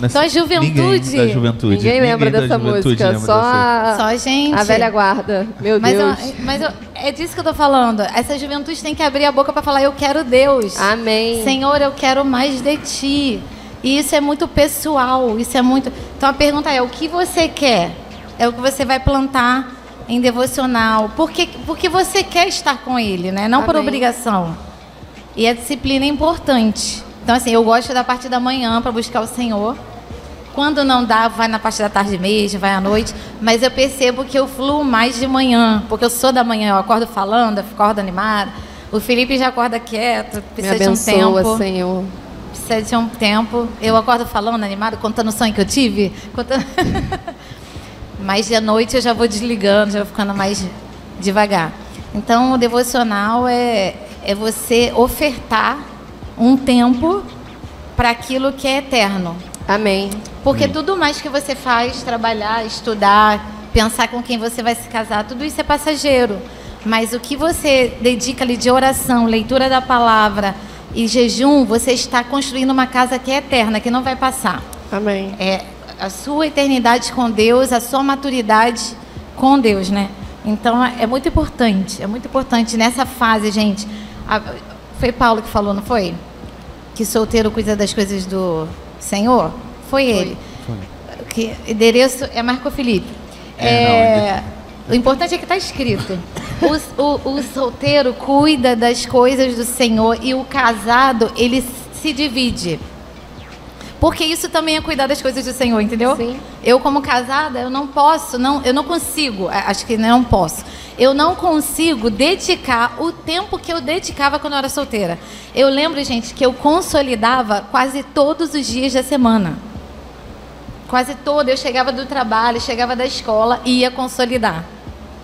Só a juventude. Ninguém da juventude. Ninguém lembra dessa música. Só a gente. A velha guarda. Meu Deus. Mas é disso que eu tô falando. Essa juventude tem que abrir a boca para falar: eu quero Deus. Amém. Senhor, eu quero mais de ti. E isso é muito pessoal. Isso é muito. Então a pergunta é: o que você quer? É o que você vai plantar em devocional. Porque você quer estar com Ele, né? Não por obrigação. E a disciplina é importante. Então, assim, eu gosto da parte da manhã para buscar o Senhor. Quando não dá, vai na parte da tarde mesmo, vai à noite. Mas eu percebo que eu fluo mais de manhã, porque eu sou da manhã, eu acordo falando, acordo animada. O Felipe já acorda quieto, precisa de um tempo. Senhor. Precisa de um tempo. Eu acordo falando, animado, contando o sonho que eu tive. Mas de noite eu já vou desligando, já vou ficando mais devagar. Então, o devocional é você ofertar um tempo para aquilo que é eterno. Amém. Porque tudo mais que você faz, trabalhar, estudar, pensar com quem você vai se casar, tudo isso é passageiro. Mas o que você dedica ali de oração, leitura da palavra e jejum, você está construindo uma casa que é eterna, que não vai passar. Amém. É a sua eternidade com Deus, a sua maturidade com Deus, né? Então, é muito importante nessa fase, gente. Foi Paulo que falou, não foi? Que solteiro cuida das coisas do Senhor? Foi ele. Que endereço é Marco Felipe. O importante é que está escrito. O solteiro cuida das coisas do Senhor e o casado, ele se divide. Porque isso também é cuidar das coisas do Senhor, entendeu? Sim. Eu, como casada, eu não consigo, acho que não posso. Eu não consigo dedicar o tempo que eu dedicava quando eu era solteira. Eu lembro, gente, que eu consolidava quase todos os dias da semana. Quase todo. Eu chegava do trabalho, chegava da escola e ia consolidar.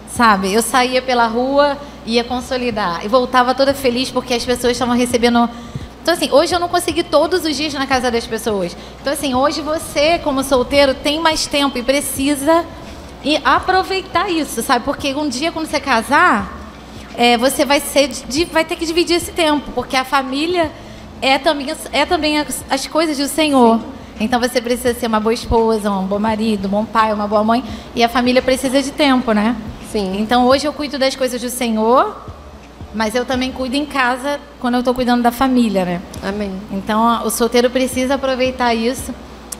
Sabe? Eu saía pela rua, ia consolidar. E voltava toda feliz porque as pessoas estavam recebendo. Então, assim, hoje eu não consegui todos os dias na casa das pessoas. Então, assim, hoje você, como solteiro, tem mais tempo e precisa aproveitar isso, sabe? Porque um dia, quando você casar, você vai ter que dividir esse tempo, porque a família é também as coisas do Senhor. Sim. Então, você precisa ser uma boa esposa, um bom marido, um bom pai, uma boa mãe, e a família precisa de tempo, né? Sim. Então, hoje eu cuido das coisas do Senhor, mas eu também cuido em casa quando eu estou cuidando da família, né? Amém. Então, o solteiro precisa aproveitar isso.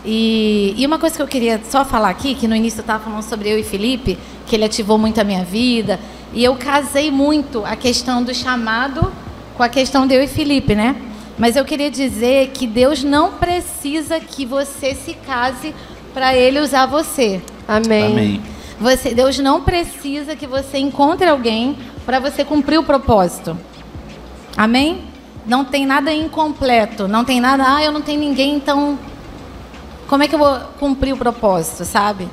E uma coisa que eu queria só falar aqui, que no início eu estava falando sobre eu e Felipe, que ele ativou muito a minha vida, e eu casei muito a questão do chamado com a questão de eu e Felipe, né? Mas eu queria dizer que Deus não precisa que você se case para Ele usar você. Amém. Amém. Deus não precisa que você encontre alguém para você cumprir o propósito. Amém? Não tem nada incompleto, não tem nada, eu não tenho ninguém, então como é que eu vou cumprir o propósito, sabe?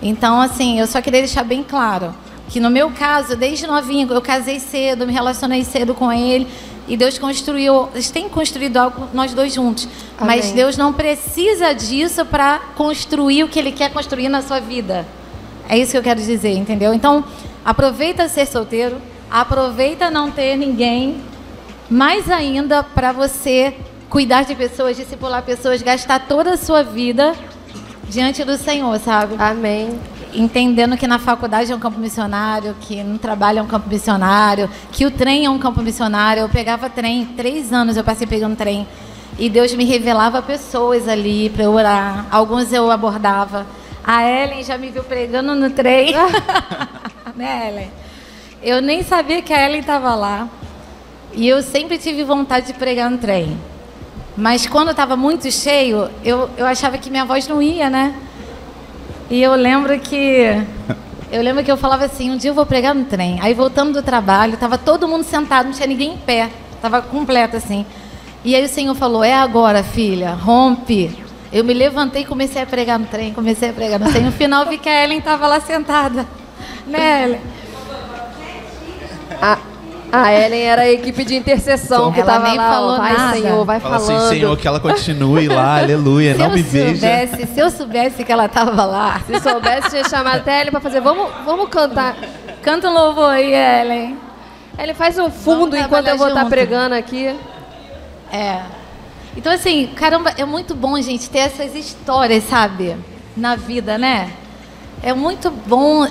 Então, assim, eu só queria deixar bem claro que no meu caso, desde novinho, eu casei cedo, me relacionei cedo com ele e Deus tem construído algo nós dois juntos. Amém. Mas Deus não precisa disso para construir o que Ele quer construir na sua vida. É isso que eu quero dizer, entendeu? Então, aproveita ser solteiro, aproveita não ter ninguém, mais ainda para você cuidar de pessoas, discipular pessoas, gastar toda a sua vida diante do Senhor, sabe? Amém. Entendendo que na faculdade é um campo missionário, que no trabalho é um campo missionário, que o trem é um campo missionário. Eu pegava trem, 3 anos eu passei pegando trem, e Deus me revelava pessoas ali para eu orar. Alguns eu abordava. A Ellen já me viu pregando no trem. Né, Ellen? Eu nem sabia que a Ellen estava lá. E eu sempre tive vontade de pregar no trem. Mas quando estava muito cheio, eu achava que minha voz não ia, né? E eu lembro que eu falava assim, um dia eu vou pregar no trem. Aí voltando do trabalho, estava todo mundo sentado, não tinha ninguém em pé. Estava completo assim. E aí o Senhor falou, é agora, filha, rompe. Eu me levantei e comecei a pregar no trem, No final vi que a Ellen estava lá sentada. Né, Ellen? A Ellen era a equipe de intercessão que estava lá. Falou vai, nada. Senhor, vai Fala falando. assim, Senhor, que ela continue lá, aleluia, não me veja. Se eu soubesse que ela estava lá. Se soubesse, tinha chamado até Ellen para fazer. Vamos cantar. Canta um louvor aí, Ellen. Ellen, faz um fundo enquanto eu vou estar pregando aqui. Então, assim, caramba, é muito bom, gente, ter essas histórias, sabe? Na vida, né? É muito bom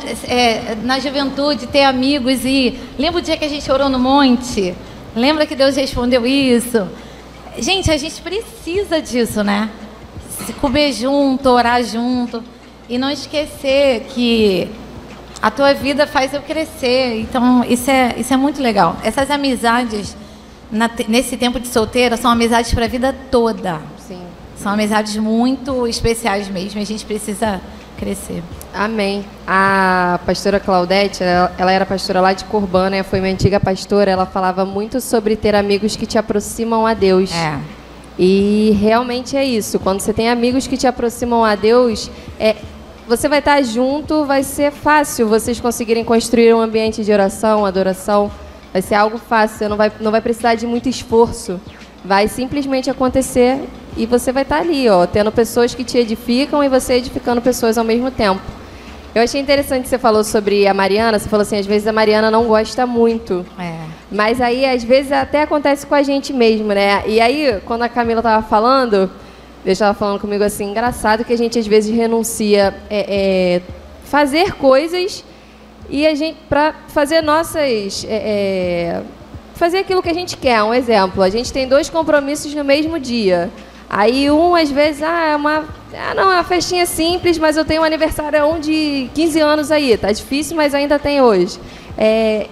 na juventude ter amigos e... Lembra o dia que a gente orou no monte? Lembra que Deus respondeu isso? Gente, a gente precisa disso, né? Se comer junto, orar junto. E não esquecer que a tua vida faz eu crescer. Então, isso é muito legal. Essas amizades, nesse tempo de solteira, são amizades para a vida toda. Sim. São amizades muito especiais mesmo. A gente precisa crescer. Amém. A pastora Claudete, ela era pastora lá de Corbã, né? Foi minha antiga pastora. Ela falava muito sobre ter amigos que te aproximam a Deus. E realmente é isso. Quando você tem amigos que te aproximam a Deus, você vai estar junto, vai ser fácil vocês conseguirem construir um ambiente de oração, adoração. Vai ser algo fácil, você não vai precisar de muito esforço. Vai simplesmente acontecer e você vai estar ali, ó, tendo pessoas que te edificam e você edificando pessoas ao mesmo tempo. Eu achei interessante que você falou sobre a Mariana. Você falou assim, às vezes a Mariana não gosta muito. Mas aí, às vezes, até acontece com a gente mesmo, né? E aí, quando a Camila estava falando, Deus estava falando comigo assim, engraçado que a gente, às vezes, renuncia fazer coisas e a gente, para fazer nossas... fazer aquilo que a gente quer. Um exemplo, a gente tem 2 compromissos no mesmo dia. Aí às vezes, é uma festinha simples, mas eu tenho um aniversário de 15 anos aí. Tá difícil, mas ainda tem hoje.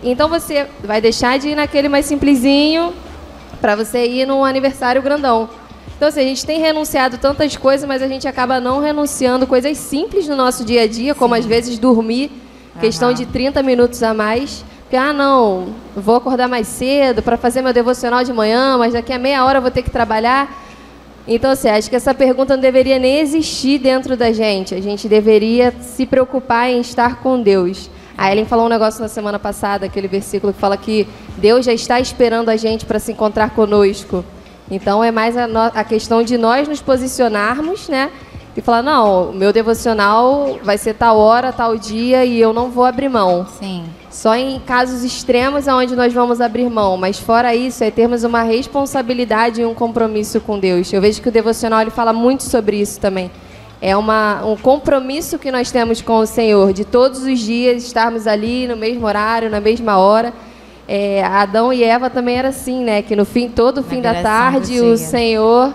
Então você vai deixar de ir naquele mais simplesinho para você ir num aniversário grandão. Então, assim, a gente tem renunciado tantas coisas, mas a gente acaba não renunciando coisas simples no nosso dia a dia, como às vezes dormir, questão de 30 minutos a mais. Porque, não, vou acordar mais cedo para fazer meu devocional de manhã, mas daqui a meia hora eu vou ter que trabalhar. Então, assim, acho que essa pergunta não deveria nem existir dentro da gente. A gente deveria se preocupar em estar com Deus. A Ellen falou um negócio na semana passada, aquele versículo que fala que Deus já está esperando a gente para se encontrar conosco. Então, é mais a questão de nós nos posicionarmos, né? E falar, não, o meu devocional vai ser tal hora, tal dia e eu não vou abrir mão. Sim. Só em casos extremos é onde nós vamos abrir mão. Mas fora isso, é termos uma responsabilidade e um compromisso com Deus. Eu vejo que o devocional ele fala muito sobre isso também. É um compromisso que nós temos com o Senhor, de todos os dias estarmos ali no mesmo horário, na mesma hora. Adão e Eva também era assim, né? Que no todo fim da tarde, o Senhor...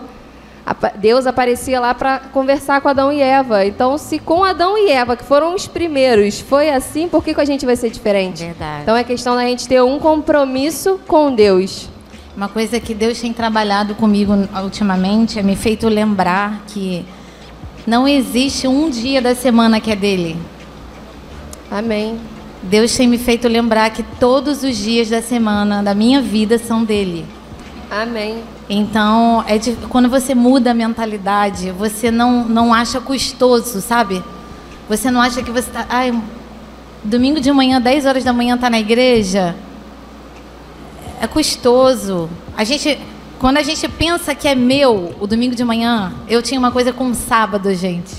Deus aparecia lá para conversar com Adão e Eva. Então, se com Adão e Eva, que foram os primeiros, foi assim, por que com a gente vai ser diferente? Verdade. Então, é questão da gente ter um compromisso com Deus. Uma coisa que Deus tem trabalhado comigo ultimamente é me feito lembrar que não existe um dia da semana que é dele. Amém. Deus tem me feito lembrar que todos os dias da semana da minha vida são dele. Amém. Então, quando você muda a mentalidade, você não acha custoso, sabe? Você não acha que você está... domingo de manhã, 10 horas da manhã, tá na igreja? É custoso. Quando a gente pensa que é meu, o domingo de manhã, eu tinha uma coisa com o sábado, gente.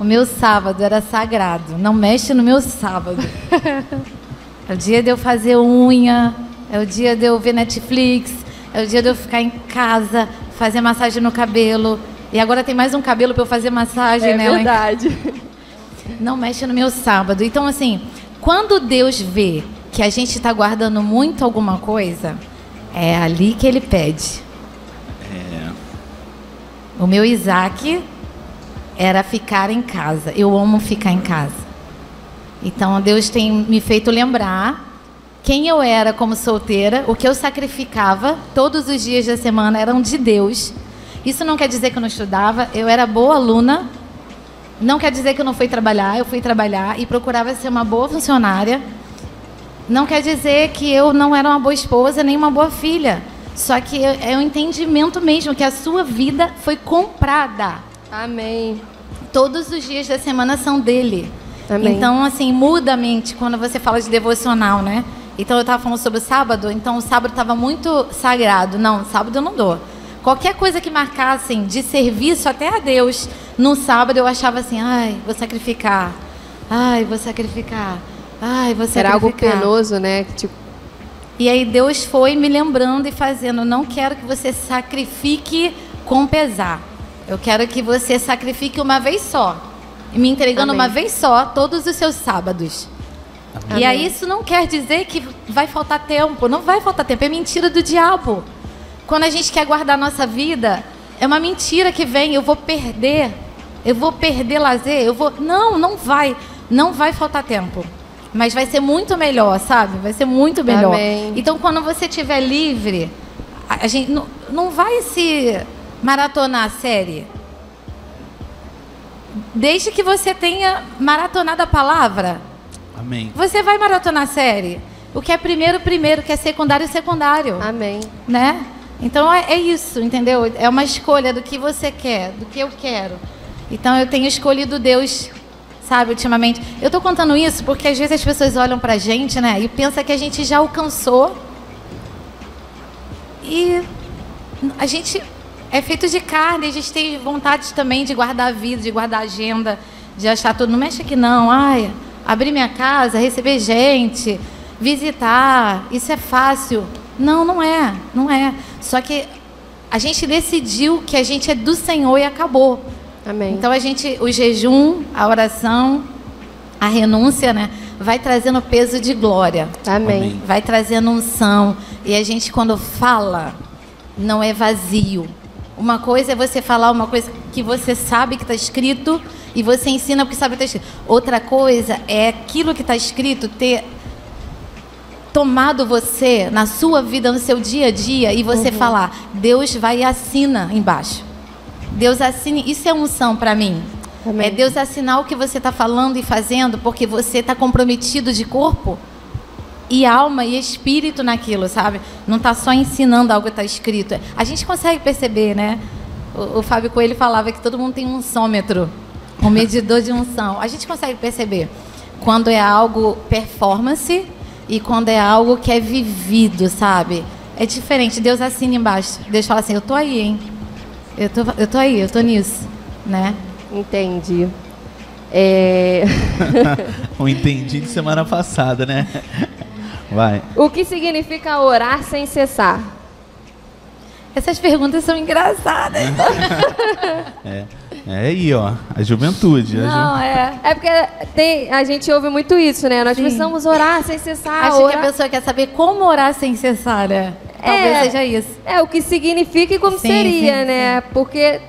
O meu sábado era sagrado. Não mexe no meu sábado. É o dia de eu fazer unha, é o dia de eu ver Netflix, é o dia de eu ficar em casa, fazer massagem no cabelo. E agora tem mais um cabelo para eu fazer massagem, né? É verdade. Não mexe no meu sábado. Então, assim, quando Deus vê que a gente está guardando muito alguma coisa, é ali que Ele pede. O meu Isaac era ficar em casa. Eu amo ficar em casa. Então, Deus tem me feito lembrar quem eu era como solteira, o que eu sacrificava todos os dias da semana eram de Deus. Isso não quer dizer que eu não estudava, eu era boa aluna, não quer dizer que eu não fui trabalhar, eu fui trabalhar e procurava ser uma boa funcionária. Não quer dizer que eu não era uma boa esposa, nem uma boa filha. Só que é um entendimento mesmo que a sua vida foi comprada. Amém. Todos os dias da semana são dele. Amém. Então, assim, muda a mente quando você fala de devocional, né? Então, eu estava falando sobre o sábado, então o sábado estava muito sagrado. Não, sábado eu não dou. Qualquer coisa que marcassem de serviço até a Deus, no sábado eu achava assim, ai, vou sacrificar. Ai, vou sacrificar. Ai, vou sacrificar. Era algo penoso, né? Tipo... E aí Deus foi me lembrando e fazendo, não quero que você sacrifique com pesar. Eu quero que você sacrifique uma vez só. Me entregando uma vez só, todos os seus sábados. Amém. E aí isso não quer dizer que vai faltar tempo. Não vai faltar tempo, é mentira do diabo. Quando a gente quer guardar a nossa vida, é uma mentira que vem, eu vou perder lazer, não vai. Não vai faltar tempo. Mas vai ser muito melhor, sabe? Vai ser muito melhor. Amém. Então, quando você estiver livre, a gente não vai se maratonar a série. Desde que você tenha maratonado a palavra. Amém. Você vai maratonar a série. O que é primeiro, primeiro. O que é secundário, secundário. Amém. Né? Então, é isso, entendeu? É uma escolha do que você quer, do que eu quero. Então, eu tenho escolhido Deus... Sabe, ultimamente. Eu estou contando isso porque às vezes as pessoas olham pra gente, né? E pensam que a gente já alcançou. E a gente é feito de carne, a gente tem vontade também de guardar a vida, de guardar a agenda, de achar tudo. Não mexe aqui não. Ai, abrir minha casa, receber gente, visitar, isso é fácil. Não, não é. Não é. Só que a gente decidiu que a gente é do Senhor e acabou. Amém. Então o jejum, a oração, a renúncia, né, vai trazendo peso de glória. Amém. Vai trazendo unção. E a gente, quando fala, não é vazio. Uma coisa é você falar uma coisa que você sabe que está escrito e você ensina porque sabe que está escrito. Outra coisa é aquilo que está escrito ter tomado você na sua vida, no seu dia a dia, e você falar, Deus vai e assina embaixo. Deus assine, isso é unção para mim. Amém. É Deus assinar o que você está falando e fazendo, porque você está comprometido de corpo e alma e espírito naquilo, sabe? Não está só ensinando algo que está escrito. A gente consegue perceber, né? O Fábio Coelho falava que todo mundo tem um unçômetro, um medidor de unção. A gente consegue perceber quando é algo performance e quando é algo que é vivido, sabe? É diferente. Deus assina embaixo. Deus fala assim, eu tô aí, hein? Eu tô aí, eu tô nisso, né? Entendi. O entendi de semana passada, né? Vai. O que significa orar sem cessar? Essas perguntas são engraçadas. É aí, ó, a juventude. É porque a gente ouve muito isso, né? Nós precisamos orar sem cessar. Acho que a pessoa quer saber como orar sem cessar, né? Talvez seja isso. É, o que significa e como seria, né? Porque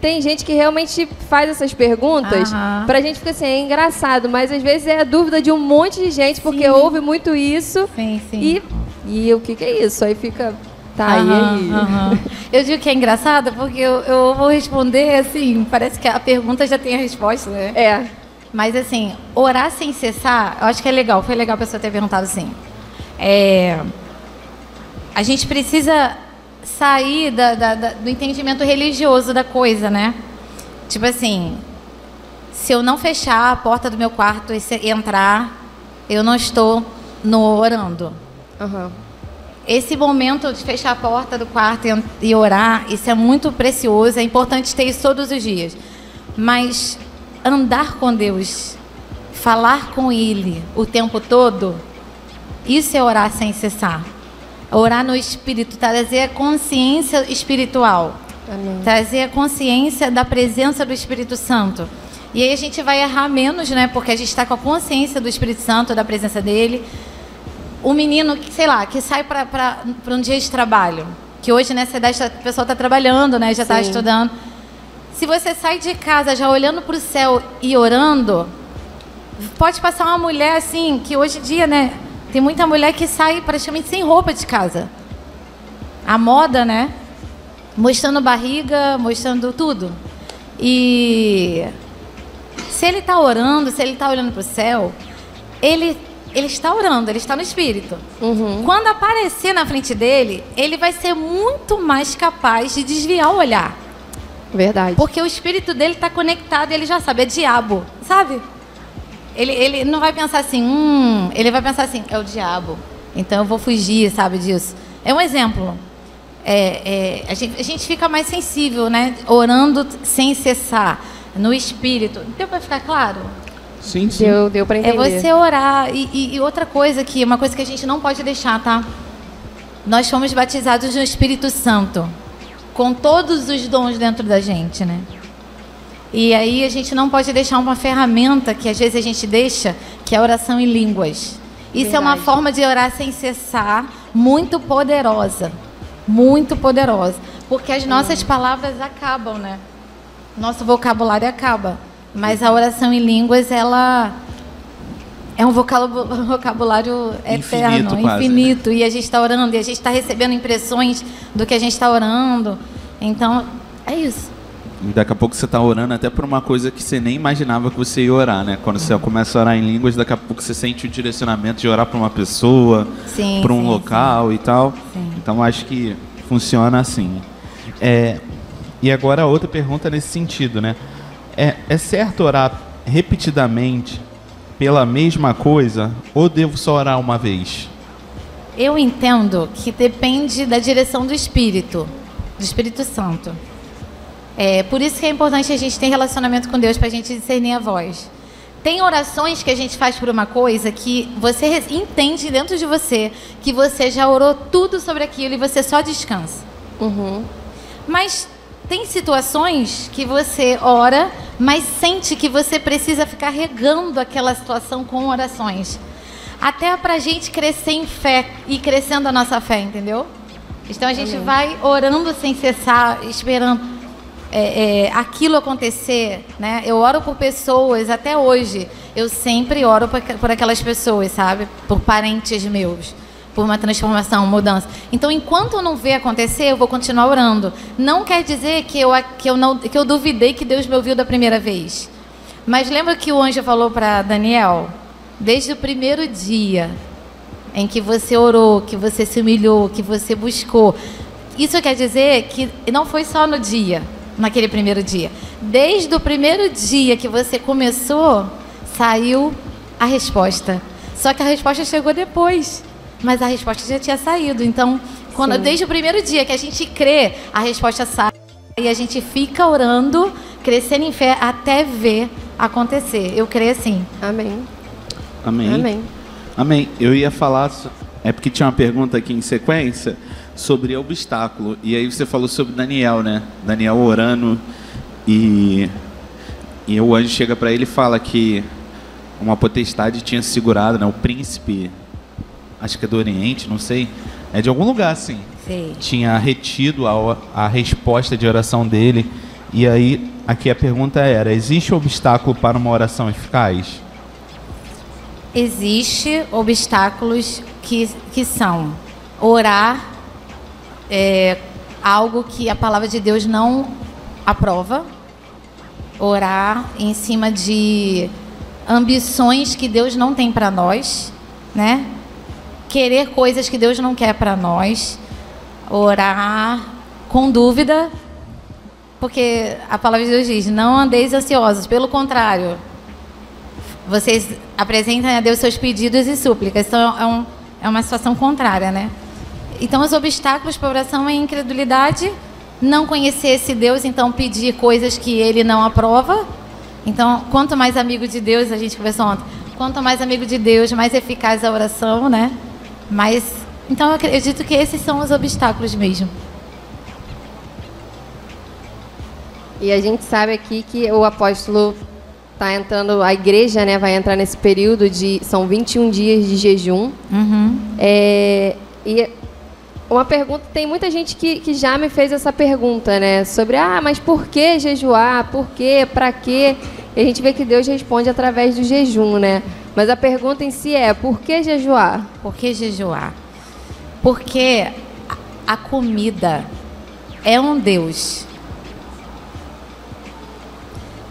tem gente que realmente faz essas perguntas pra gente ficar assim, é engraçado, mas às vezes é a dúvida de um monte de gente, porque ouve muito isso. Sim. E o que é isso? Aí fica... Tá aí. Eu digo que é engraçado porque eu vou responder assim, parece que a pergunta já tem a resposta, né? É. Mas assim, orar sem cessar, eu acho que é legal. Foi legal a pessoa ter perguntado assim. A gente precisa sair do entendimento religioso da coisa, né? Tipo assim, se eu não fechar a porta do meu quarto e entrar, eu não estou orando. Esse momento de fechar a porta do quarto e orar, isso é muito precioso, é importante ter isso todos os dias. Mas andar com Deus, falar com Ele o tempo todo, isso é orar sem cessar. Orar no Espírito, trazer a consciência espiritual. Amém. Trazer a consciência da presença do Espírito Santo. E aí a gente vai errar menos, né? Porque a gente está com a consciência do Espírito Santo, da presença dele. O menino, sei lá, que sai para um dia de trabalho, que hoje nessa idade o pessoal está trabalhando, né? Já está estudando. Se você sai de casa já olhando para o céu e orando, pode passar uma mulher assim, que hoje em dia, né? Tem muita mulher que sai praticamente sem roupa de casa. A moda, né? Mostrando barriga, mostrando tudo. E se ele está orando, se ele está olhando para o céu, ele está orando, ele está no Espírito. Quando aparecer na frente dele, ele vai ser muito mais capaz de desviar o olhar. Verdade. Porque o Espírito dele está conectado e ele já sabe, é diabo, sabe? Ele não vai pensar assim, ele vai pensar assim, é o diabo, então eu vou fugir, sabe disso. É um exemplo. A gente fica mais sensível, né? Orando sem cessar, no Espírito. Deu para ficar claro? Sim, sim. Deu para entender. É você orar. E outra coisa que, uma coisa que a gente não pode deixar, tá? Nós fomos batizados no Espírito Santo, com todos os dons dentro da gente, né? E aí a gente não pode deixar uma ferramenta que às vezes a gente deixa, que é a oração em línguas. Isso é uma forma de orar sem cessar, muito poderosa. Muito poderosa. Porque as nossas palavras acabam, né? Nosso vocabulário acaba. Mas a oração em línguas, ela é um vocabulário eterno, infinito. E a gente está orando, e a gente está recebendo impressões do que a gente está orando. Então, é isso. E daqui a pouco você está orando até por uma coisa que você nem imaginava que você ia orar, né? Quando você começa a orar em línguas, daqui a pouco você sente o direcionamento de orar para uma pessoa, para um local e tal. Sim. Então, acho que funciona assim. E agora a outra pergunta nesse sentido, né? É certo orar repetidamente pela mesma coisa ou devo só orar uma vez? Eu entendo que depende da direção do Espírito Santo. Por isso que é importante a gente ter relacionamento com Deus para a gente discernir a voz. Tem orações que a gente faz por uma coisa que você entende dentro de você que você já orou tudo sobre aquilo e você só descansa. Mas tem situações que você ora, mas sente que você precisa ficar regando aquela situação com orações. Até para a gente crescer em fé e crescendo a nossa fé, entendeu? Então a gente vai orando sem cessar, esperando aquilo acontecer, né? Eu oro por pessoas, até hoje, eu sempre oro por aquelas pessoas, sabe? Por parentes meus, por uma transformação, mudança. Então, enquanto eu não ver acontecer, eu vou continuar orando. Não quer dizer que eu duvidei que Deus me ouviu da primeira vez. Mas lembra que o anjo falou para Daniel? Desde o primeiro dia em que você orou, que você se humilhou, que você buscou. Isso quer dizer que não foi só no dia, naquele primeiro dia. Desde o primeiro dia que você começou, saiu a resposta. Só que a resposta chegou depois, mas a resposta já tinha saído. Então, desde o primeiro dia que a gente crê, a resposta sai e a gente fica orando, crescendo em fé até ver acontecer. Eu creio assim. Amém. Amém. Amém. Amém. Eu ia falar, porque tinha uma pergunta aqui em sequência sobre obstáculo. E aí você falou sobre Daniel, né? Daniel orando e o anjo chega para ele e fala que uma potestade tinha segurado, né? O príncipe, acho que é do Oriente, não sei, é de algum lugar assim. Sim. Tinha retido a resposta de oração dele. E aí, aqui a pergunta era: existe obstáculo para uma oração eficaz? Existe obstáculos que são orar algo que a palavra de Deus não aprova, orar em cima de ambições que Deus não tem para nós, né? Querer coisas que Deus não quer para nós, orar com dúvida, porque a palavra de Deus diz: não andeis ansiosos, pelo contrário, vocês apresentem a Deus seus pedidos e súplicas. Então é uma situação contrária, né? Então os obstáculos para a oração é a incredulidade, não conhecer esse Deus, então pedir coisas que Ele não aprova. Então, quanto mais amigo de Deus, a gente conversou ontem, quanto mais amigo de Deus, mais eficaz a oração, né? Então eu acredito que esses são os obstáculos mesmo. E a gente sabe aqui que o apóstolo está entrando, a igreja, né, vai entrar nesse período são 21 dias de jejum. E uma pergunta, tem muita gente que já me fez essa pergunta, né, sobre, mas por que jejuar? Por quê? Para quê? E a gente vê que Deus responde através do jejum, né? Mas a pergunta em si é, por que jejuar? Por que jejuar? Porque a comida é um Deus.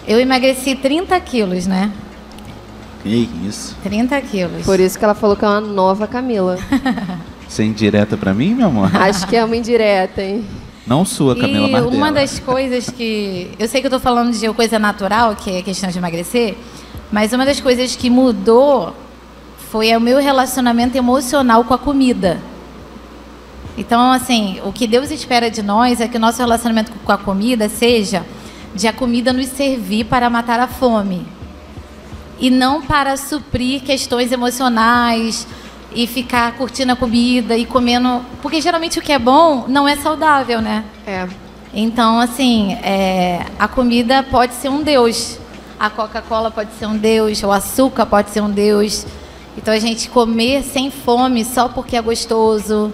Eu emagreci 30 quilos, né? Que isso? 30 quilos. Por isso que ela falou que é uma nova Camila. Você é indireta pra mim, meu amor? Acho que é uma indireta, hein? Não sua, Camila, mas uma dela. das coisas que... Eu sei que eu tô falando de coisa natural, que é a questão de emagrecer, mas uma das coisas que mudou foi o meu relacionamento emocional com a comida. Então, assim, o que Deus espera de nós é que o nosso relacionamento com a comida seja de a comida nos servir para matar a fome. E não para suprir questões emocionais e ficar curtindo a comida e comendo... Porque geralmente o que é bom não é saudável, né? É. Então, assim, a comida pode ser um Deus. A Coca-Cola pode ser um Deus, o açúcar pode ser um Deus. Então, a gente comer sem fome só porque é gostoso.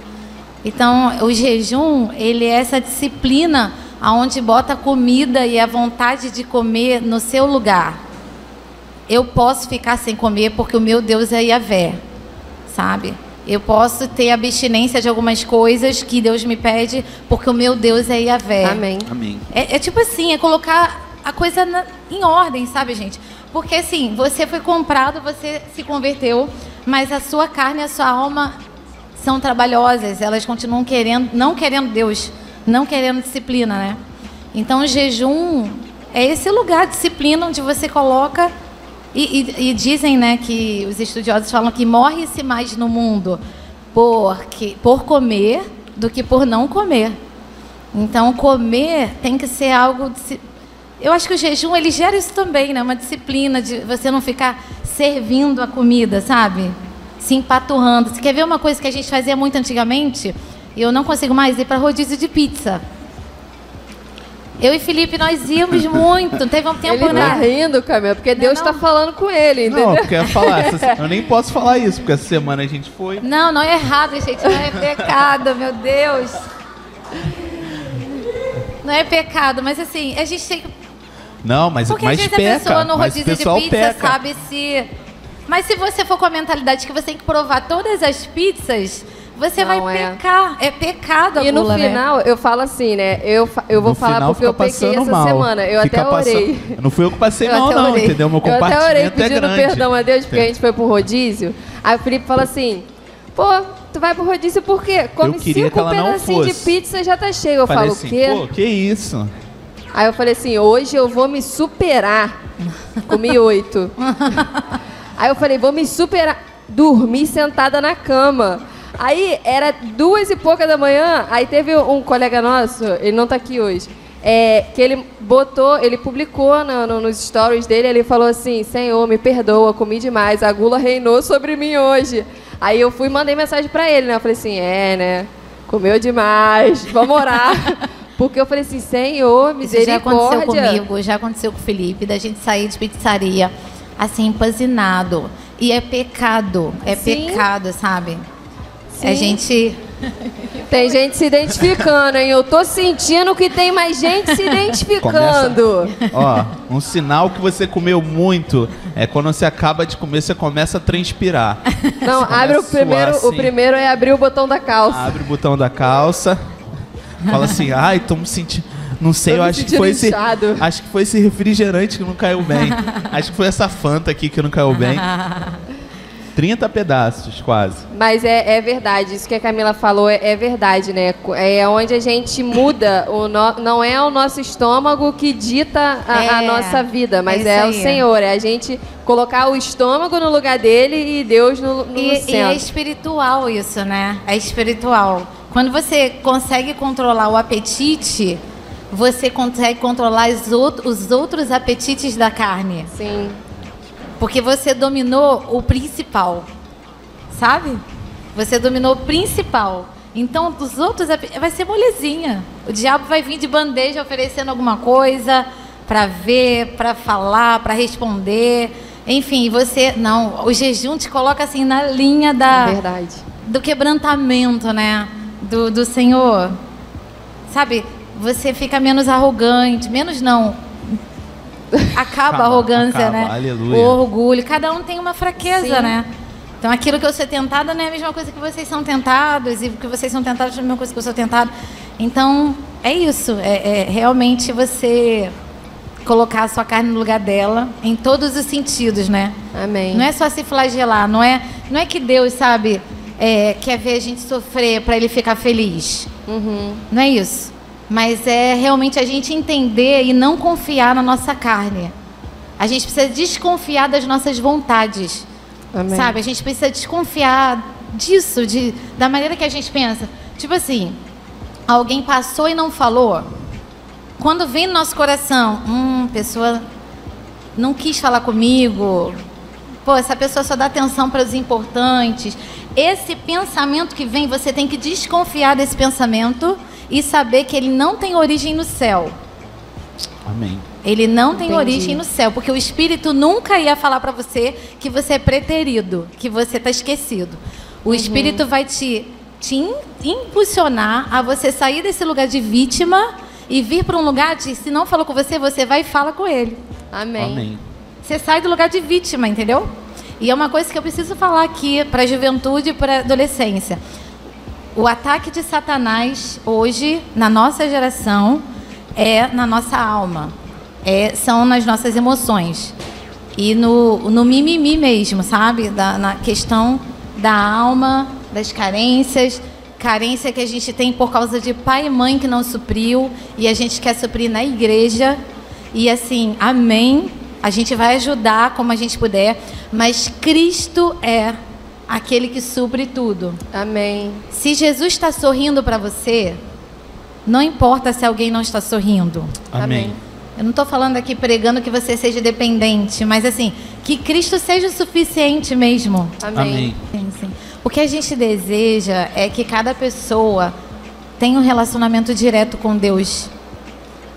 Então, o jejum, ele é essa disciplina onde bota a comida e a vontade de comer no seu lugar. Eu posso ficar sem comer porque o meu Deus é Yahvé, sabe? Eu posso ter abstinência de algumas coisas que Deus me pede porque o meu Deus é Yahvé. Amém. Amém. É tipo assim, é colocar a coisa em ordem, sabe, gente? Porque assim, você foi comprado, você se converteu, mas a sua carne e a sua alma são trabalhosas, elas continuam não querendo Deus, não querendo disciplina, né? Então o jejum é esse lugar de disciplina onde você coloca e dizem, né, que os estudiosos falam que morre-se mais no mundo por comer do que por não comer. Então comer tem que ser algo eu acho que o jejum ele gera isso também, né? Uma disciplina de você não ficar servindo a comida, sabe? Se empaturrando. Você quer ver uma coisa que a gente fazia muito antigamente? E eu não consigo mais ir para rodízio de pizza. Eu e Felipe, nós íamos muito. Teve um tempo, Ele né? tá rindo, Camila, porque Deus não. tá falando com ele, entendeu? Não, porque eu ia falar. Eu nem posso falar isso, porque essa semana a gente foi. Não é errado, gente. Não é pecado, meu Deus. Não é pecado, mas assim, a gente tem que... Não, mas Porque às vezes peca. a pessoa no Mas o rodízio de pessoal pizza peca. sabe se... Mas se você for com a mentalidade que você tem que provar todas as pizzas, você Não vai é. pecar. É pecado a E no gula, final, eu falo assim, né? Eu vou No falar final porque eu fica pequei passando essa mal. semana. Eu Fica até orei. Não fui eu que passei Eu mal, até não, orei. entendeu? Meu Eu até orei compartimento é pedindo grande. perdão a Deus, porque a gente foi pro rodízio. Aí o Felipe fala assim, pô, tu vai pro rodízio por quê? Come queria 5 que ela não pedacinhos de fosse. pizza e já tá cheio. Eu Falei falo, assim, o quê? pô, que isso? Aí eu falei assim, hoje eu vou me superar. Comi 8. Aí eu falei, vou me superar. Dormi sentada na cama. Aí era 2 e pouca da manhã, aí teve um colega nosso, ele não tá aqui hoje, que ele publicou nos stories dele, ele falou assim, Senhor, me perdoa, comi demais, a gula reinou sobre mim hoje. Aí eu fui e mandei mensagem pra ele, né? Eu falei assim, né? Comeu demais, vamos orar. Porque eu falei assim, Senhor, Isso já misericórdia. aconteceu comigo, já aconteceu com o Felipe, da gente sair de pizzaria, assim, empanzinado. E é pecado, Sim. pecado, sabe? Sim. A gente... Tem gente se identificando, hein? Eu tô sentindo que tem mais gente se identificando. Ó, um sinal que você comeu muito é quando você acaba de comer, você começa a transpirar. Não, Você abre o começa a primeiro. suar O primeiro é abrir o botão da calça. Abre o botão da calça, fala assim, ai, tô me sentindo... Não sei, Tô eu me acho que sentindo foi esse. inchado. Acho que foi esse refrigerante que não caiu bem. Acho que foi essa Fanta aqui que não caiu bem. 30 pedaços, quase. Mas é verdade, isso que a Camila falou é verdade, né? É onde a gente muda, não é o nosso estômago que dita a nossa vida, mas é é o isso aí. Senhor, é a gente colocar o estômago no lugar dele e Deus no centro. E é espiritual isso, né? É espiritual. Quando você consegue controlar o apetite, você consegue controlar os outros apetites da carne. Sim. Porque você dominou o principal, sabe? Você dominou o principal. Então, dos outros, vai ser molezinha. O diabo vai vir de bandeja oferecendo alguma coisa para ver, para falar, para responder. Enfim, você... Não, o jejum te coloca assim na linha Verdade. do quebrantamento, né? Do Senhor. Sabe? Você fica menos arrogante. Menos não. acaba a arrogância, acaba, né? aleluia. O orgulho. Cada um tem uma fraqueza, Sim. né? Então, aquilo que eu sou tentada não é a mesma coisa que vocês são tentados, e o que vocês são tentados não é a mesma coisa que eu sou tentado. Então, é isso. É realmente você colocar a sua carne no lugar dela, em todos os sentidos, né? Amém. Não é só se flagelar, não é que Deus, sabe, quer ver a gente sofrer para Ele ficar feliz. Não é isso. Mas é realmente a gente entender e não confiar na nossa carne. A gente precisa desconfiar das nossas vontades. Amém. Sabe? A gente precisa desconfiar disso, da maneira que a gente pensa. Tipo assim, alguém passou e não falou. Quando vem no nosso coração, pessoa não quis falar comigo. Pô, essa pessoa só dá atenção para os importantes. Esse pensamento que vem, você tem que desconfiar desse pensamento e saber que ele não tem origem no céu. Amém. Ele não tem Entendi. origem no céu, porque o Espírito nunca ia falar para você que você é preterido, que você está esquecido. O Espírito vai te impulsionar a você sair desse lugar de vítima e vir para um lugar de, se não falou com você, você vai e fala com ele. Amém. Amém. Você sai do lugar de vítima, entendeu? E é uma coisa que eu preciso falar aqui para a juventude e para a adolescência. O ataque de Satanás hoje, na nossa geração, é na nossa alma. São nas nossas emoções. E no mimimi mesmo, sabe? Na questão da alma, das carências. Carência que a gente tem por causa de pai e mãe que não supriu. E a gente quer suprir na igreja. E assim, amém. A gente vai ajudar como a gente puder. Mas Cristo é aquele que supre tudo. Amém. Se Jesus está sorrindo para você, não importa se alguém não está sorrindo. Amém. Eu não estou falando aqui pregando que você seja dependente, mas assim, que Cristo seja o suficiente mesmo. Amém. Sim. O que a gente deseja é que cada pessoa tenha um relacionamento direto com Deus.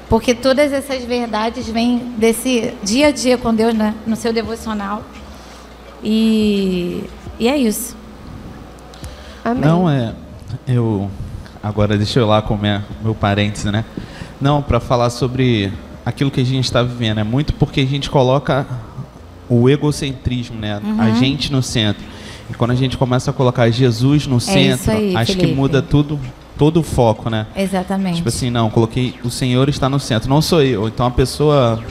Porque todas essas verdades vêm desse dia a dia com Deus, né? No seu devocional. E é isso. Amém. Não agora deixa eu lá com meu parênteses, né? Não, para falar sobre aquilo que a gente está vivendo, é muito porque a gente coloca o egocentrismo, né? A gente no centro. E quando a gente começa a colocar Jesus no centro, isso aí, acho Felipe. que muda todo o foco, né? Exatamente. Tipo assim, não, coloquei o Senhor está no centro, não sou eu. Então a pessoa,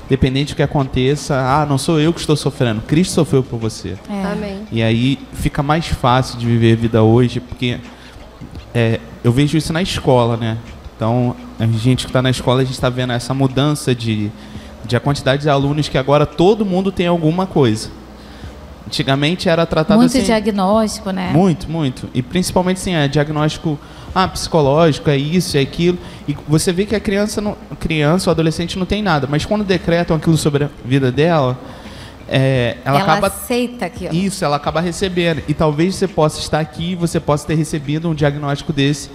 dependente do que aconteça, não sou eu que estou sofrendo, Cristo sofreu por você. Amém. E aí fica mais fácil de viver a vida hoje, porque eu vejo isso na escola, né? Então, a gente que está na escola, a gente está vendo essa mudança de a quantidade de alunos que agora todo mundo tem alguma coisa. Antigamente era tratado muito assim... diagnóstico, né? Muito. E principalmente assim, diagnóstico psicológico, é isso, é aquilo. E você vê que a criança ou adolescente não tem nada, mas quando decretam aquilo sobre a vida dela, ela acaba... aceita aquilo. Isso, ela acaba recebendo. E talvez você possa estar aqui e você possa ter recebido um diagnóstico desse.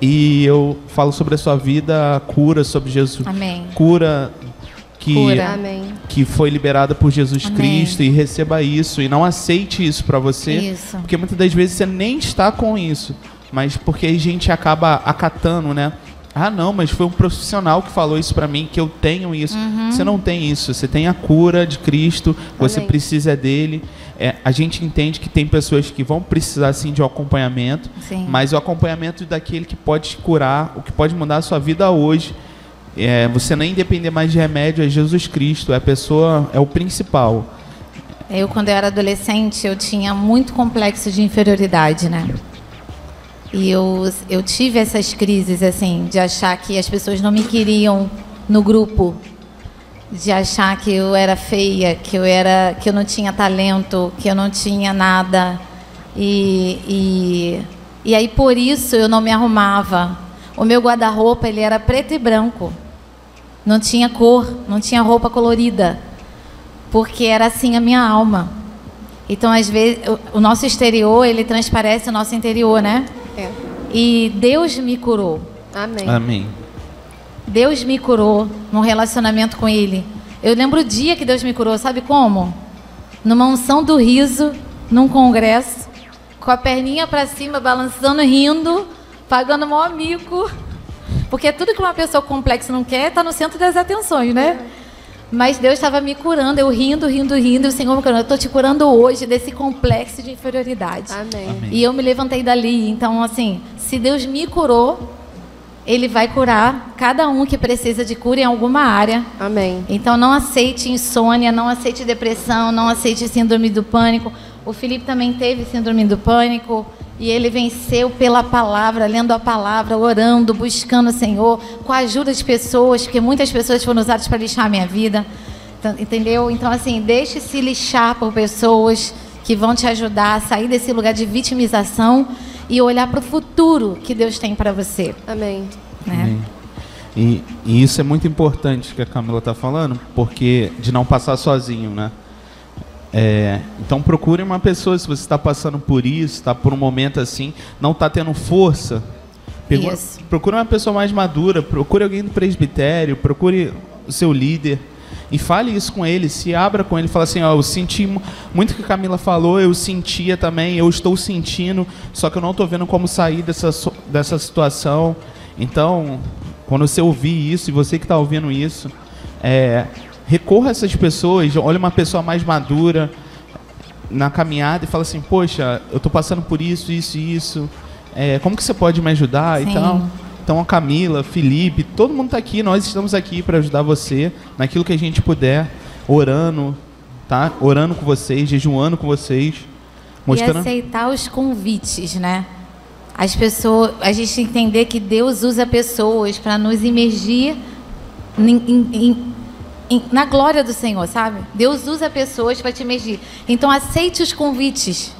E eu falo sobre a sua vida, cura sobre Jesus. Amém. Cura Amém. que foi liberada por Jesus Amém. Cristo, e receba isso. E não aceite isso para você. Isso. Porque muitas das vezes você nem está com isso. Mas porque a gente acaba acatando, né? Não, mas foi um profissional que falou isso para mim, que eu tenho isso. Você não tem isso, você tem a cura de Cristo, você Amém. precisa dele. A gente entende que tem pessoas que vão precisar sim de um acompanhamento, Sim. mas o acompanhamento daquele que pode te curar, o que pode mudar a sua vida hoje. Você nem depender mais de remédio, é Jesus Cristo, é a pessoa, é o principal. Quando eu era adolescente, eu tinha muito complexo de inferioridade, né? E eu tive essas crises, assim, de achar que as pessoas não me queriam no grupo, de achar que eu era feia, que eu não tinha talento, que eu não tinha nada. E aí, por isso, eu não me arrumava. O meu guarda-roupa, ele era preto e branco. Não tinha cor, não tinha roupa colorida. Porque era assim a minha alma. Então, às vezes, o nosso exterior, ele transparece o nosso interior, né? E Deus me curou. Amém. Amém. Deus me curou num relacionamento com Ele. Eu lembro o dia que Deus me curou, sabe como? Numa unção do riso, num congresso, com a perninha pra cima, balançando, rindo, pagando maior mico. Porque tudo que uma pessoa complexa não quer, tá no centro das atenções, né? Mas Deus estava me curando, eu rindo, e o Senhor me curando. Eu estou te curando hoje desse complexo de inferioridade. Amém. Amém. E eu me levantei dali. Então, assim, se Deus me curou, Ele vai curar cada um que precisa de cura em alguma área. Amém. Então, não aceite insônia, não aceite depressão, não aceite síndrome do pânico. O Felipe também teve síndrome do pânico e ele venceu pela palavra, lendo a palavra, orando, buscando o Senhor, com a ajuda de pessoas, porque muitas pessoas foram usadas para lixar a minha vida. Entendeu? Então, assim, deixe-se lixar por pessoas que vão te ajudar a sair desse lugar de vitimização e olhar para o futuro que Deus tem para você. Amém. Né? Amém. E isso é muito importante que a Camila está falando, porque de não passar sozinho, né? Então procure uma pessoa, se você está passando por isso, está por um momento assim, não está tendo força, procure uma pessoa mais madura, procure alguém do presbitério, procure o seu líder e fale isso com ele, se abra com ele, fala assim, ó, eu senti muito o que a Camila falou, eu sentia também, eu estou sentindo, só que eu não estou vendo como sair dessa situação. Então, quando você ouvir isso, e você que está ouvindo isso, recorra a essas pessoas, olha uma pessoa mais madura na caminhada e fala assim, poxa, eu estou passando por isso, como que você pode me ajudar? Sim. E tal. Então a Camila, Felipe, todo mundo está aqui, nós estamos aqui para ajudar você naquilo que a gente puder, orando, tá? Orando com vocês, jejuando com vocês, mostrando... E aceitar os convites, né? As pessoas, a gente entender que Deus usa pessoas para nos imergir na glória do Senhor, sabe? Deus usa pessoas para te imergir. Então aceite os convites.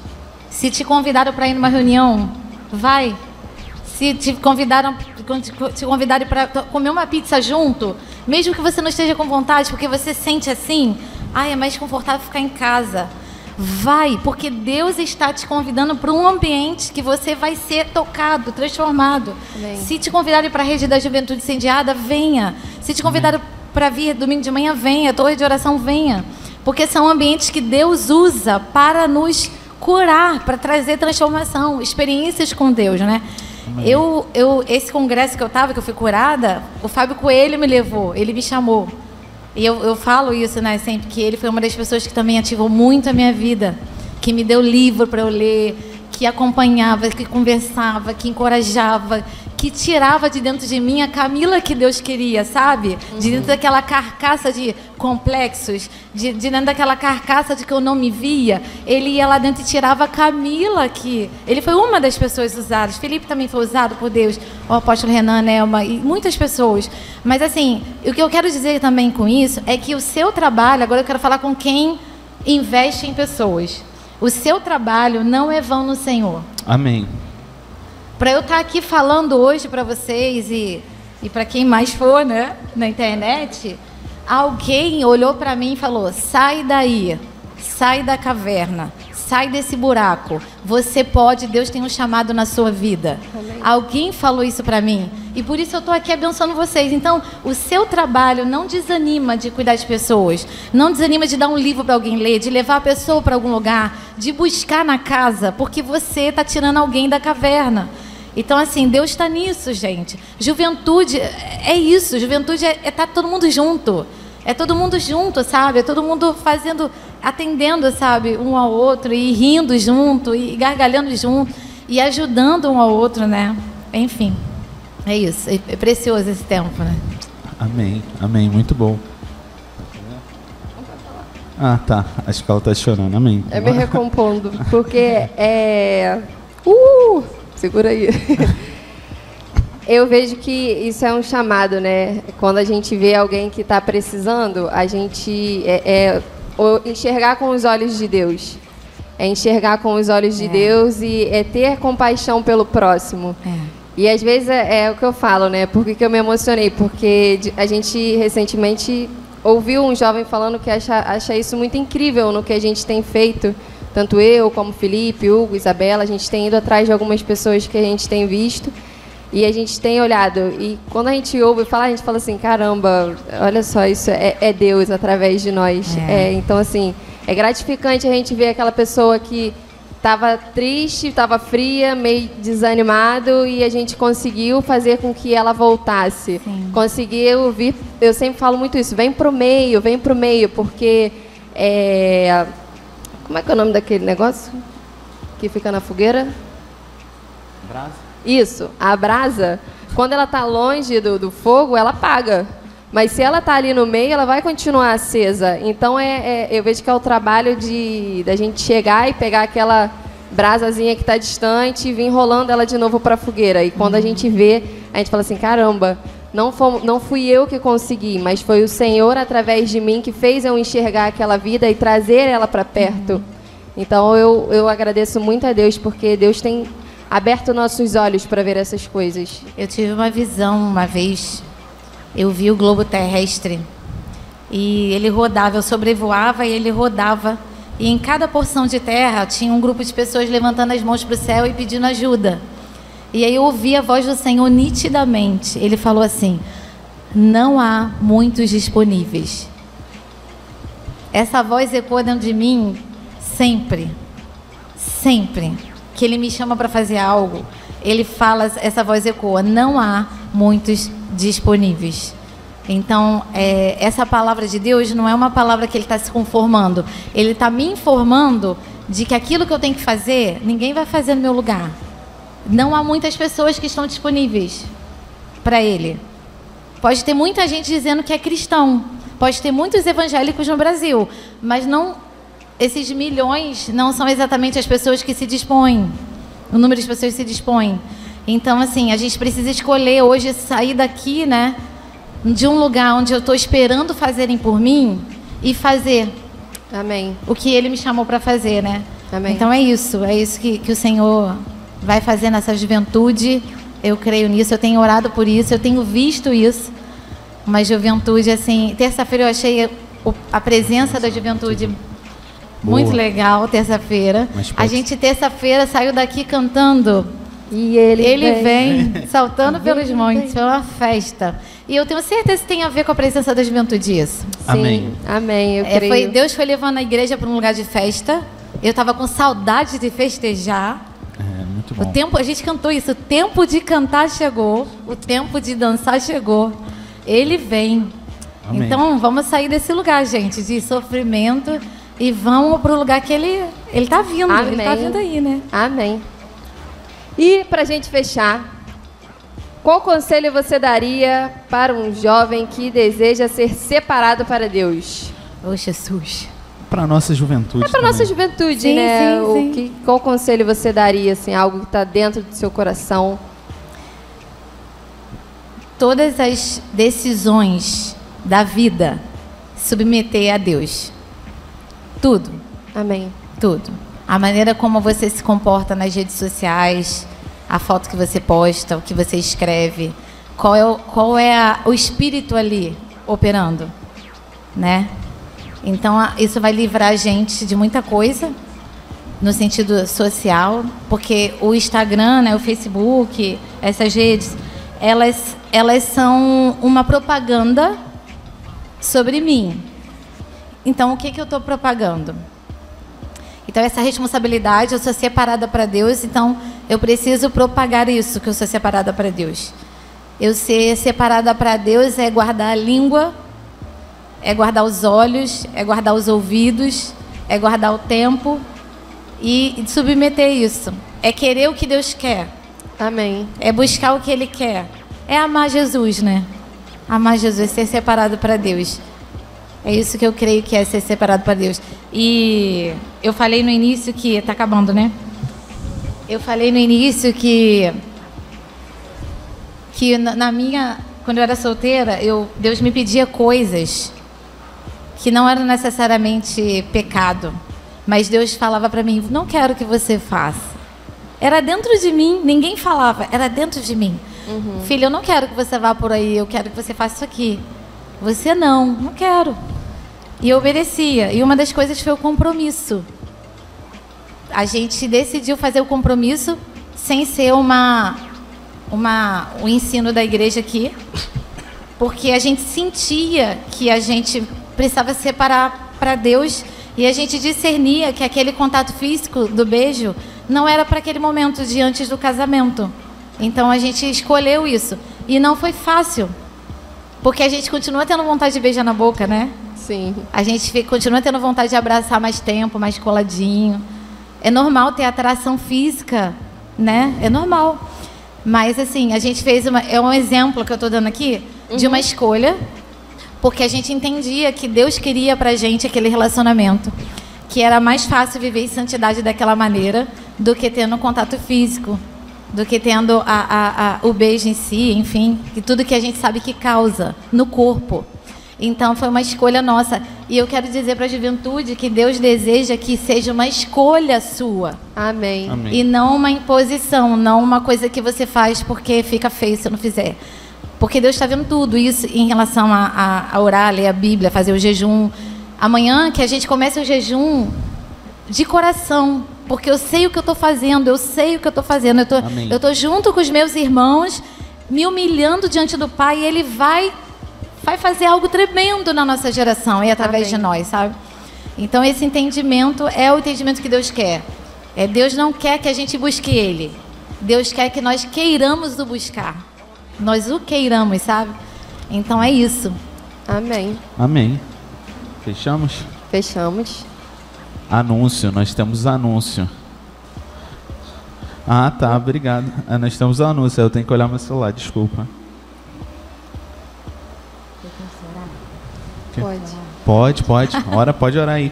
Se te convidaram para ir numa reunião, vai. Se te convidaram para comer uma pizza junto, mesmo que você não esteja com vontade, porque você sente assim, é mais confortável ficar em casa. Vai, porque Deus está te convidando para um ambiente que você vai ser tocado, transformado. Amém. Se te convidarem para a rede da juventude incendiada, venha. Se te convidaram para vir domingo de manhã, venha. Torre de oração, venha. Porque são ambientes que Deus usa para nos curar, para trazer transformação, experiências com Deus, né? Esse congresso que eu estava, que eu fui curada, o Fábio Coelho me levou, ele me chamou. E eu falo isso, né, sempre, que ele foi uma das pessoas que também ativou muito a minha vida, que me deu livro para eu ler, que acompanhava, que conversava, que encorajava, que tirava de dentro de mim a Camila que Deus queria, sabe? De dentro daquela carcaça de complexos, de dentro daquela carcaça de que eu não me via, ele ia lá dentro e tirava a Camila, que ele foi uma das pessoas usadas. Felipe também foi usado por Deus, o apóstolo Renan, Nelma e muitas pessoas. Mas assim, o que eu quero dizer também com isso é que o seu trabalho, agora eu quero falar com quem investe em pessoas. O seu trabalho não é vão no Senhor. Amém. Para eu estar aqui falando hoje para vocês e para quem mais for, né, na internet, alguém olhou para mim e falou, sai daí, sai da caverna, sai desse buraco, você pode, Deus tem um chamado na sua vida. Amém. Alguém falou isso para mim e por isso eu estou aqui abençoando vocês. Então, o seu trabalho não desanima de cuidar de pessoas, não desanima de dar um livro para alguém ler, de levar a pessoa para algum lugar, de buscar na casa, porque você está tirando alguém da caverna. Então, assim, Deus está nisso, gente. Juventude é isso. Juventude é estar todo mundo junto. É todo mundo junto, sabe? É todo mundo fazendo, atendendo, sabe? Um ao outro e rindo junto e gargalhando junto e ajudando um ao outro, né? Enfim, é isso. É precioso esse tempo, né? Amém. Amém. Muito bom. Tá. Acho que ela está chorando. Amém. Me recompondo. Porque segura aí. Eu vejo que isso é um chamado, né? Quando a gente vê alguém que está precisando, a gente enxergar com os olhos de Deus. É enxergar com os olhos de Deus e ter compaixão pelo próximo. E às vezes é o que eu falo, né? Por que eu me emocionei? Porque a gente recentemente ouviu um jovem falando que acha isso muito incrível no que a gente tem feito. Tanto eu, como Felipe, Hugo, Isabela, a gente tem ido atrás de algumas pessoas que a gente tem visto e a gente tem olhado. E quando a gente ouve falar, a gente fala assim, caramba, olha só, isso é Deus através de nós. Então, assim, é gratificante a gente ver aquela pessoa que estava triste, estava fria, meio desanimado, e a gente conseguiu fazer com que ela voltasse. Sim. Conseguiu vir, eu sempre falo muito isso, vem pro meio, porque como é que é o nome daquele negócio que fica na fogueira? Brasa. Isso, a brasa, quando ela está longe do fogo, ela apaga. Mas se ela está ali no meio, ela vai continuar acesa. Então, eu vejo que é o trabalho da gente chegar e pegar aquela brasazinha que está distante e vir enrolando ela de novo para a fogueira. E quando a gente vê, a gente fala assim, caramba, não fui eu que consegui, mas foi o Senhor, através de mim, que fez eu enxergar aquela vida e trazer ela para perto. Então, eu agradeço muito a Deus, porque Deus tem aberto nossos olhos para ver essas coisas. Eu tive uma visão uma vez. Eu vi o globo terrestre e ele rodava, eu sobrevoava e ele rodava. E em cada porção de terra tinha um grupo de pessoas levantando as mãos para o céu e pedindo ajuda. E aí eu ouvi a voz do Senhor nitidamente. Ele falou assim, não há muitos disponíveis. Essa voz ecoa dentro de mim sempre. Sempre que ele me chama para fazer algo, ele fala, essa voz ecoa, não há muitos disponíveis. Então, essa palavra de Deus não é uma palavra que ele está se conformando. Ele está me informando de que aquilo que eu tenho que fazer, ninguém vai fazer no meu lugar. Não há muitas pessoas que estão disponíveis para ele. Pode ter muita gente dizendo que é cristão. Pode ter muitos evangélicos no Brasil. Mas não, esses milhões não são exatamente as pessoas que se dispõem. O número de pessoas que se dispõem. Então, assim, a gente precisa escolher hoje sair daqui, né, de um lugar onde eu estou esperando fazerem por mim e fazer. Amém. O que ele me chamou para fazer, né? Amém. Então é isso que o Senhor vai fazer nessa juventude. Eu creio nisso, eu tenho orado por isso, eu tenho visto isso. Uma juventude, assim, terça-feira eu achei a presença da juventude muito legal, terça-feira. A gente terça-feira saiu daqui cantando. E ele vem saltando pelos montes, foi uma festa. E eu tenho certeza que tem a ver com a presença da juventude isso. Sim, Amém. Amém, eu creio. Deus foi levando a igreja para um lugar de festa. Eu estava com saudade de festejar. Muito bom. A gente cantou isso, o tempo de cantar chegou, o tempo de dançar chegou. Ele vem. Amém. Então vamos sair desse lugar, gente, de sofrimento e vamos para o lugar que ele está vindo. Amém. Ele está vindo aí, né? Amém. E para a gente fechar, qual conselho você daria para um jovem que deseja ser separado para Deus? Ô, Jesus. Para a nossa juventude. É para nossa juventude, Sim, né? sim. Qual conselho você daria, assim, algo que está dentro do seu coração? Todas as decisões da vida, submeter a Deus. Tudo. Amém. Tudo. A maneira como você se comporta nas redes sociais, a foto que você posta, o que você escreve, qual é o espírito ali operando, né? Então, isso vai livrar a gente de muita coisa, no sentido social, porque o Instagram, né, o Facebook, essas redes, elas são uma propaganda sobre mim. Então, o que eu estou propagando? Então, essa responsabilidade, eu sou separada para Deus, então eu preciso propagar isso, que eu sou separada para Deus. Eu ser separada para Deus é guardar a língua, é guardar os olhos, é guardar os ouvidos, é guardar o tempo e submeter isso. É querer o que Deus quer. Amém. É buscar o que Ele quer. É amar Jesus, né? Amar Jesus, ser separado para Deus. É isso que eu creio que é ser separado para Deus. E eu falei no início que... Está acabando, né? Eu falei no início que quando eu era solteira, Deus me pedia coisas que não eram necessariamente pecado. Mas Deus falava para mim, não quero que você faça. Era dentro de mim, ninguém falava, era dentro de mim. Uhum. Filho, eu não quero que você vá por aí, eu quero que você faça isso aqui. Você não quero. E eu obedecia. E uma das coisas foi o compromisso. A gente decidiu fazer o compromisso sem ser o ensino da igreja aqui, porque a gente sentia que a gente precisava separar para Deus E a gente discernia que aquele contato físico do beijo não era para aquele momento de antes do casamento. Então a gente escolheu isso. E não foi fácil. Porque a gente continua tendo vontade de beijar na boca, né? Sim. A gente continua tendo vontade de abraçar mais tempo, mais coladinho. É normal ter atração física, né? É normal. Mas assim, a gente fez é um exemplo que eu estou dando aqui de uma escolha, porque a gente entendia que Deus queria pra gente aquele relacionamento, que era mais fácil viver em santidade daquela maneira do que tendo contato físico, do que tendo o beijo em si, enfim, e tudo que a gente sabe que causa no corpo. Então foi uma escolha nossa. E eu quero dizer para a juventude que Deus deseja que seja uma escolha sua. Amém. Amém. E não uma imposição, não uma coisa que você faz porque fica feio se não fizer. Porque Deus está vendo tudo isso em relação a orar, ler a Bíblia, fazer o jejum. Amanhã que a gente comece o jejum de coração, porque eu sei o que eu estou fazendo, eu sei o que eu estou fazendo. Eu estou junto com os meus irmãos, me humilhando diante do Pai, e Ele vai fazer algo tremendo na nossa geração e através de nós, sabe? Então esse entendimento é o entendimento que Deus quer. Deus não quer que a gente busque Ele. Deus quer que nós queiramos o buscar. Nós o queiramos, sabe? Então é isso. Amém. Amém. Fechamos? Fechamos. Anúncio, nós temos anúncio. Ah, tá, obrigado. Nós temos anúncio, eu tenho que olhar meu celular, desculpa. Pode. Pode. Pode orar aí.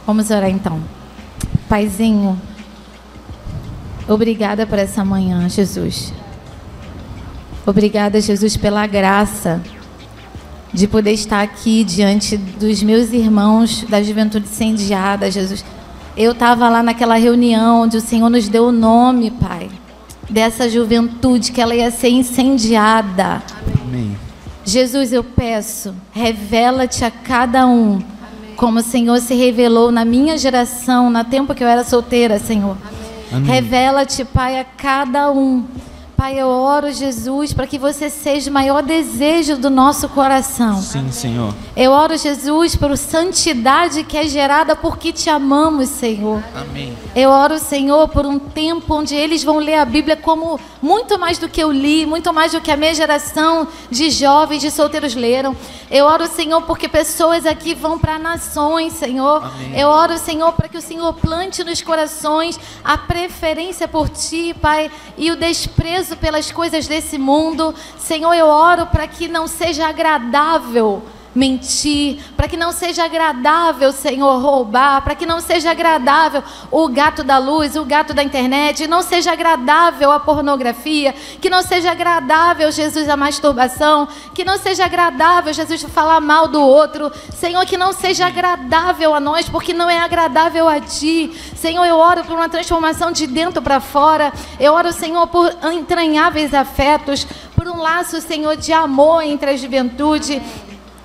Vamos orar então. Paizinho, obrigada por essa manhã, Jesus. Obrigada, Jesus, pela graça de poder estar aqui diante dos meus irmãos da juventude incendiada, Jesus. Eu estava lá naquela reunião onde o Senhor nos deu o nome, Pai, dessa juventude, que ela ia ser incendiada. Amém. Jesus, eu peço, revela-te a cada um, como o Senhor se revelou na minha geração, no tempo que eu era solteira, Senhor. Amém. Revela-te, Pai, a cada um. Pai, eu oro, Jesus, para que você seja o maior desejo do nosso coração. Sim, Senhor. Eu oro, Jesus, por santidade que é gerada porque te amamos, Senhor. Amém. Eu oro, Senhor, por um tempo onde eles vão ler a Bíblia como muito mais do que eu li, muito mais do que a minha geração de jovens, de solteiros leram. Eu oro, Senhor, porque pessoas aqui vão para nações, Senhor. Amém. Eu oro, Senhor, para que o Senhor plante nos corações a preferência por Ti, Pai, e o desprezo pelas coisas desse mundo. Senhor, eu oro para que não seja agradável mentir, para que não seja agradável, Senhor, roubar, para que não seja agradável o gato da luz, o gato da internet, não seja agradável a pornografia, que não seja agradável, Jesus, a masturbação, que não seja agradável, Jesus, falar mal do outro, Senhor, que não seja agradável a nós, porque não é agradável a Ti. Senhor, eu oro por uma transformação de dentro para fora. Eu oro, Senhor, por entranháveis afetos, por um laço, Senhor, de amor entre a juventude,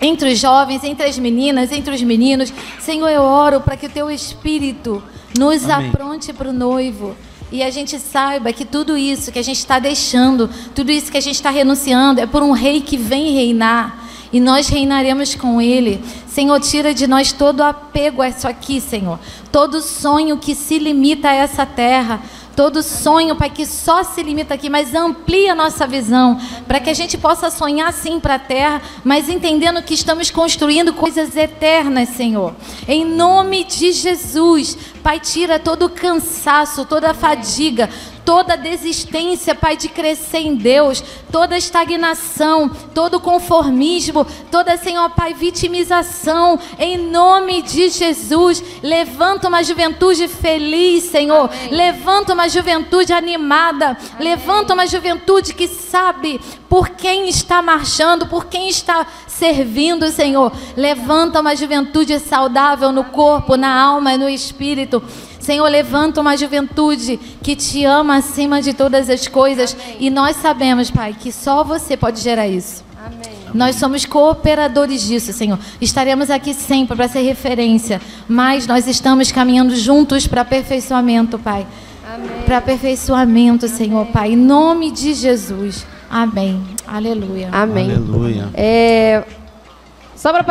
entre os jovens, entre as meninas, entre os meninos. Senhor, eu oro para que o Teu Espírito nos apronte para o noivo. E a gente saiba que tudo isso que a gente está deixando, tudo isso que a gente está renunciando, é por um rei que vem reinar. E nós reinaremos com Ele. Senhor, tira de nós todo apego a isso aqui, Senhor. Todo sonho que se limita a essa terra. Todo sonho, Pai, que só se limita aqui, mas amplia a nossa visão, para que a gente possa sonhar sim para a terra, mas entendendo que estamos construindo coisas eternas, Senhor. Em nome de Jesus, Pai, tira todo o cansaço, toda a fadiga, toda a desistência, Pai, de crescer em Deus, toda a estagnação, todo o conformismo, toda, Senhor, Pai, vitimização, em nome de Jesus. Levanta uma juventude feliz, Senhor. Amém. Levanta uma juventude animada. Amém. Levanta uma juventude que sabe por quem está marchando, por quem está servindo, Senhor. Levanta uma juventude saudável no corpo, na alma e no espírito. Senhor, levanta uma juventude que te ama acima de todas as coisas. Amém. E nós sabemos, Pai, que só você pode gerar isso. Amém. Nós somos cooperadores disso, Senhor. Estaremos aqui sempre para ser referência, mas nós estamos caminhando juntos para aperfeiçoamento, Pai. Para aperfeiçoamento, Senhor, amém, Pai. Em nome de Jesus. Amém. Aleluia. Amém. Aleluia. Só para